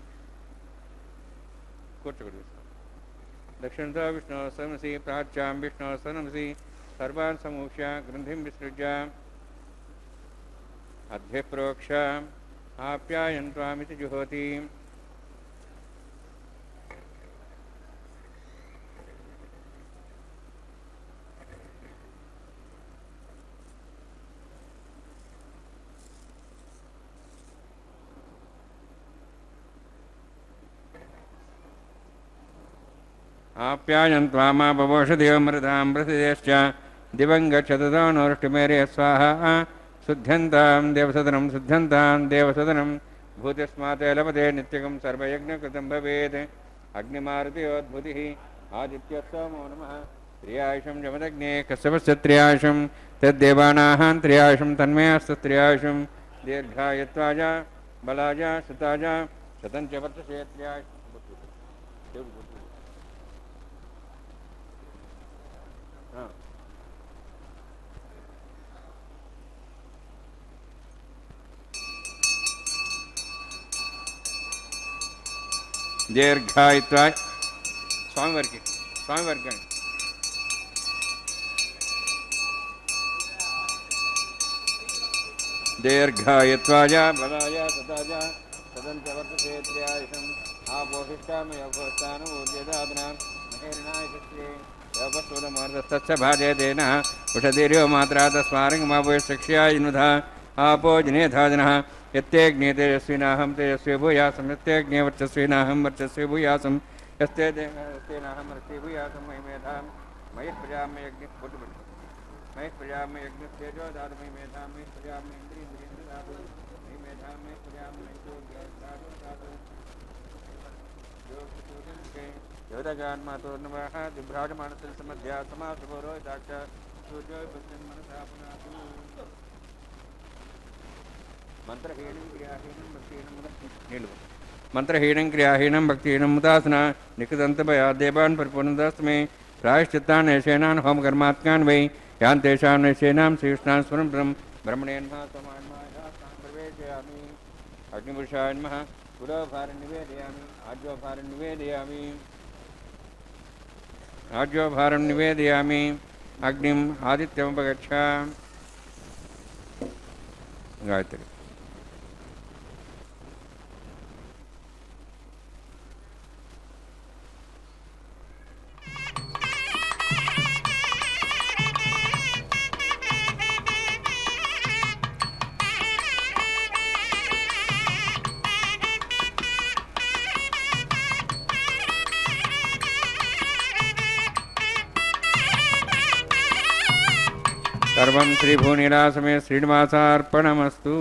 दक्षिणतः विष्णुसनमसि प्राच्यां विष्णुसनमसि सर्वान् समूह्य ग्रन्थिं विसृज्य अद्य प्रोक्ष आप्यायन्त्वामिति जुहोति आप्यायन्त्वामा बवोषदेवमृतां प्रसिदेश्च दिवं गच्छततो नोष्टिमेरे स्वाहा शुद्ध्यन्तां देवसदनं शुद्ध्यन्तां देवसदनं भूतिस्माते लभते नित्यकं सर्वयज्ञकृतं भवेत् अग्निमारुतियोद्भुतिः आदित्यस्सोमो नमः त्रियायुषं जमदग्ने कश्यपस्य त्रियायुषं तद्देवानाः त्रियायुषं तन्मयास्तु त्रियायुषं दीर्घायत्वाज बलाज सुताज शतं च वर्षसे त्रियायुषं दीर्घायित्वा स्वामिवाరికి दीर्घायत्वाय बलाय सदाय सदंच वर्तते त्रियायुषम् आपोषिष्टामयोगोस्तानूर्यदादनां महेरणाय शक्ये योगस्वदमर्दस्तस्य भाजयतेन उषधीर्यो मात्रा तस्मारिङ्गमाभूयशक्ष्या इनुधा आपो जनेधाजनः यत्तेऽग्ने तेजस्विनाहं तेजस्वी भूयासं यत्तेऽग्ने वर्चस्विनाहं वर्चस्वी भूयासं यस्तेनाहं वर्चस्वी भूयासं मयि मेधां मयि प्रजां मे मयि प्रजां मे यज्ञस्तेजो दातु मयि मेधां मयि प्रजां मे इन्द्रियेन्द्रियेन्द्र दातु मयि मेधां मे प्रजां मे दातु దేవతగాన్మాతోర్ణవాహ దిభ్రాజమానసల సమధ్యా సమాసభోరో దాక్ష సూర్యో పశ్చిమ మనసా పునాతు మంత్రహీనం క్రియాహీనం భక్తిహీనం నీళ్ళు మంత్రహీనం క్రియాహీనం భక్తిహీనం ముదాసన నిఖిదంతభయా దేవాన్ పరిపూర్ణదాస్తమే ప్రాయశ్చిత్తాన్ యశేనాన్ హోమకర్మాత్కాన్ వై యాన్ తేషాన్ యశేనాం శ్రీకృష్ణాన్ స్వరం బ్రహ్మణేన్మా సమాన్మాయాస్తాన్ ప్రవేశయామి అగ్నిపురుషాయ నమః పురోభారం నివేదయామి ఆజ్యోభారం నివేదయామి అగ్నిం ఆదిత్యముపగచ్చ గాయత్రి సర్వం శ్రీభూనిరాసమే శ్రీనివాసార్పణమస్తు.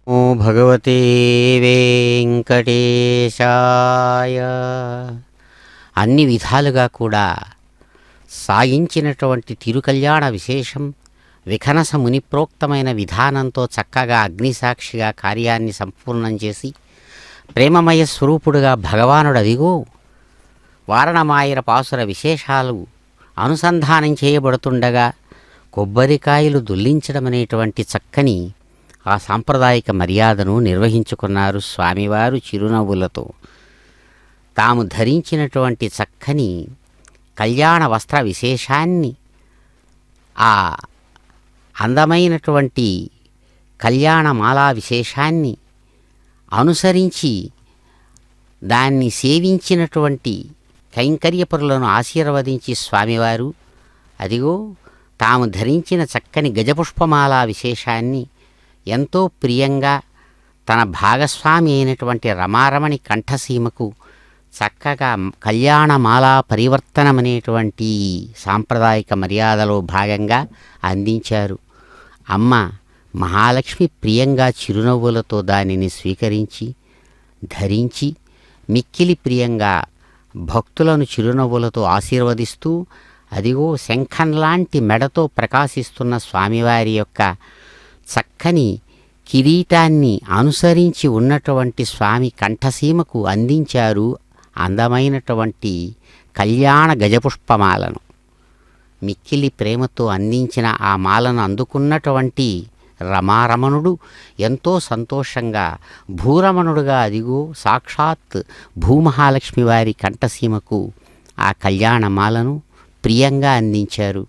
ఓ భగవతే వెంకటేశాయ. అన్ని విధాలుగా కూడా సాగించినటువంటి తిరుకల్యాణ విశేషం విఖనస మునిప్రోక్తమైన విధానంతో చక్కగా అగ్నిసాక్షిగా కార్యాన్ని సంపూర్ణం చేసి ప్రేమమయ స్వరూపుడుగా భగవానుడు అదిగో వారణమాయర పాసుర విశేషాలు అనుసంధానం చేయబడుతుండగా కొబ్బరికాయలు దుల్లించడం అనేటువంటి చక్కని ఆ సాంప్రదాయిక మర్యాదను నిర్వహించుకున్నారు స్వామివారు చిరునవ్వులతో. తాము ధరించినటువంటి చక్కని కళ్యాణ వస్త్ర విశేషాన్ని, ఆ అందమైనటువంటి కళ్యాణమాలా విశేషాన్ని అనుసరించి దాన్ని సేవించినటువంటి కైంకర్యపరులను ఆశీర్వదించి స్వామివారు అదిగో తాము ధరించిన చక్కని గజపుష్పమాలా విశేషాన్ని ఎంతో ప్రియంగా తన భాగస్వామి అయినటువంటి రమారమణి కంఠసీమకు చక్కగా కళ్యాణమాలా పరివర్తనమనేటువంటి సాంప్రదాయిక మర్యాదలో భాగంగా అందించారు. అమ్మ మహాలక్ష్మి ప్రియంగా చిరునవ్వులతో దానిని స్వీకరించి ధరించి మిక్కిలి ప్రియంగా భక్తులను చిరునవ్వులతో ఆశీర్వదిస్తూ అదిగో శంఖంలాంటి మెడతో ప్రకాశిస్తున్న స్వామివారి యొక్క చక్కని కిరీటాన్ని అనుసరించి ఉన్నటువంటి స్వామి కంఠసీమకు అందించారు అందమైనటువంటి కళ్యాణ గజపుష్పమాలను. మిక్కిలి ప్రేమతో అందించిన ఆ మాలను అందుకున్నటువంటి రమారమణుడు ఎంతో సంతోషంగా భూరమణుడుగా అదిగో సాక్షాత్ భూమహాలక్ష్మి వారి కంఠసీమకు ఆ కళ్యాణమాలను ప్రియంగా అందించారు.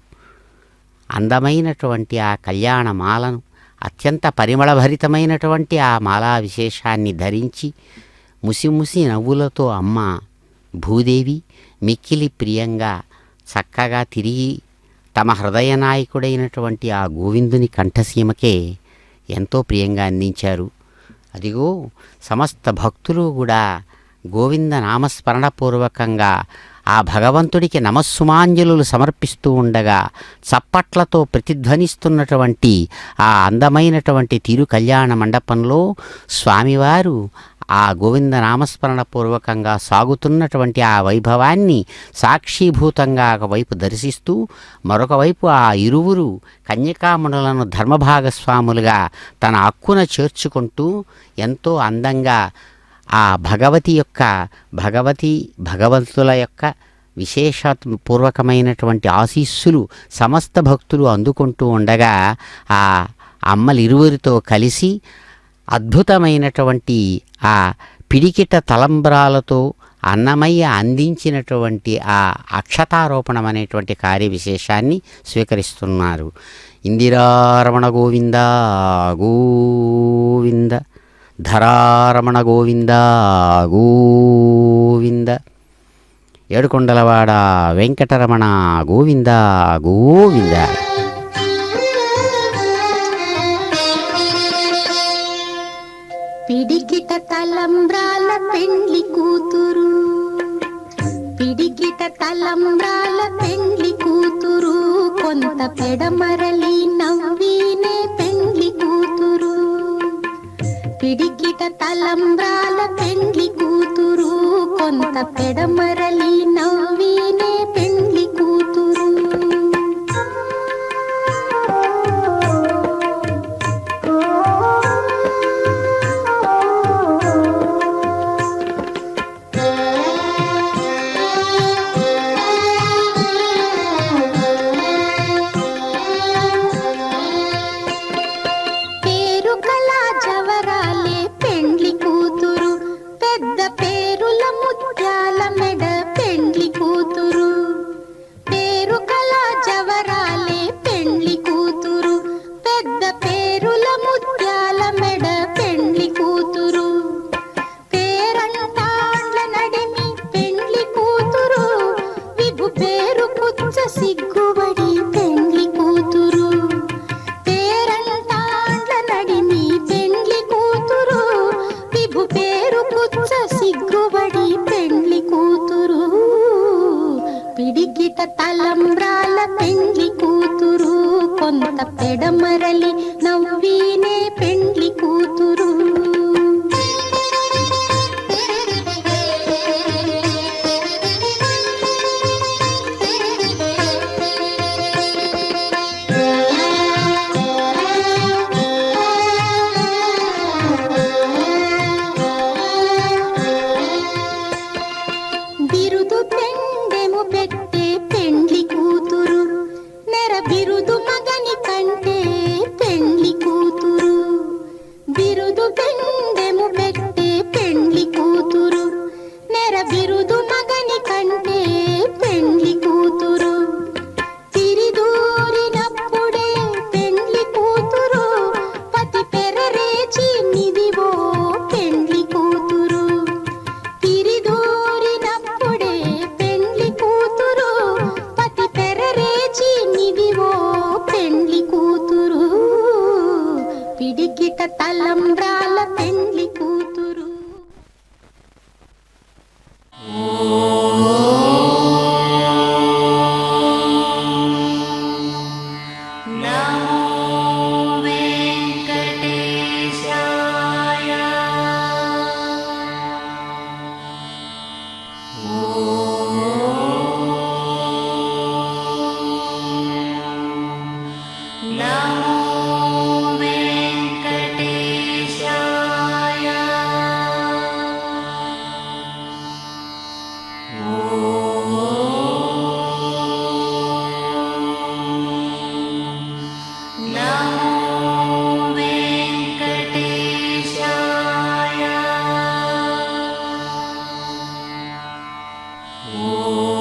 అందమైనటువంటి ఆ కళ్యాణమాలను అత్యంత పరిమళభరితమైనటువంటి ఆ మాలా విశేషాన్ని ధరించి ముసిముసి నవ్వులతో అమ్మ భూదేవి మిక్కిలి ప్రియంగా చక్కగా తిరిగి తమ హృదయ నాయకుడైనటువంటి ఆ గోవిందుని కంఠసీమకే ఎంతో ప్రియంగా అందించారు. అదిగో సమస్త భక్తులు కూడా గోవింద నామస్మరణపూర్వకంగా ఆ భగవంతుడికి నమస్సుమాంజలులు సమర్పిస్తూ ఉండగా చప్పట్లతో ప్రతిధ్వనిస్తున్నటువంటి ఆ అందమైనటువంటి తిరు కళ్యాణ మండపంలో స్వామివారు ఆ గోవింద నామస్మరణ పూర్వకంగా సాగుతున్నటువంటి ఆ వైభవాన్ని సాక్షీభూతంగా ఒకవైపు దర్శిస్తూ మరొక వైపు ఆ ఇరువురు కన్యకామణులను ధర్మభాగస్వాములుగా తన హక్కున చేర్చుకుంటూ ఎంతో అందంగా ఆ భగవంతుల యొక్క విశేషపూర్వకమైనటువంటి ఆశీస్సులు సమస్త భక్తులు అందుకుంటూ ఉండగా ఆ అమ్మలిరువురితో కలిసి అద్భుతమైనటువంటి ఆ పిడికిట తలంబ్రాలతో అన్నమయ్య అందించినటువంటి ఆ అక్షతారోపణం అనేటువంటి కార్యవిశేషాన్ని స్వీకరిస్తున్నారు. ఇందిరారమణ గోవింద గోవింద, ధరారమణ గోవింద గోవింద. ఏడుకొండలవాడ వెంకటరమణ గోవింద గోవింద. పిడికిట తలంబ్రాల పెండ్లి కూతురు, పిడికిట తలంబ్రాల పెండ్లి కూతురు, కొంత పెడమరలి నవ్వినే పెండ్లి కూతురు. పిడికిట తలంబ్రాల పెండ్లి కూతురు, కొంత పెడమరలి నవ్వినే పెండ్లి కూతురు. పేరు కళా జవరాలే పెండ్లి కూతురు, పెద్ద పేరుల ముత్యాల మెడ పెండ్లి కూతురు. పేరు కళా జవరాలే పెండ్లి కూతురు, పెద్ద పేరుల ముత్యాల మెడ పెండ్లి కూతురు. పేరంటాండ్ల నడిమి పెండ్లి కూతురు, విభు పేరు పుచ్చ సిగ్గుబడి పెండ్లి కూతురు. పేరంటాండ్ల నడిమి పెండ్లి కూతురు, విభు పేరు పుచ్చ సిగ్గుబడి పెండ్లి కూతురు. పిడికిట తలంబ్రాల పెండ్లి కూతురు, కొంత పెడమరలి నవ్వినే పెండ్లి కూతురు. బిరుదు పెండెము పెట్టే పెండ్లి కూతురు, నెర బిరుదు మగని కంటే పెండ్లి కూతురు. బిరుదు పెండెము పెట్టే పెండ్లి కూతురు, నెర బిరుదు మగని కంటే పెండ్లి కూతురు. తిరిదూరినప్పుడే పెండ్లి కూతురు, పతి పెరరేచి నిదివో పెండ్లి కూతురు. తిరిదూరినప్పుడే పెండ్లి కూతురు, పతి పెరరేచి నిదివో పెండ్లి కూతురు. పిడికిట తలంబ్రాల పెండ్లి కూతురు. ఓ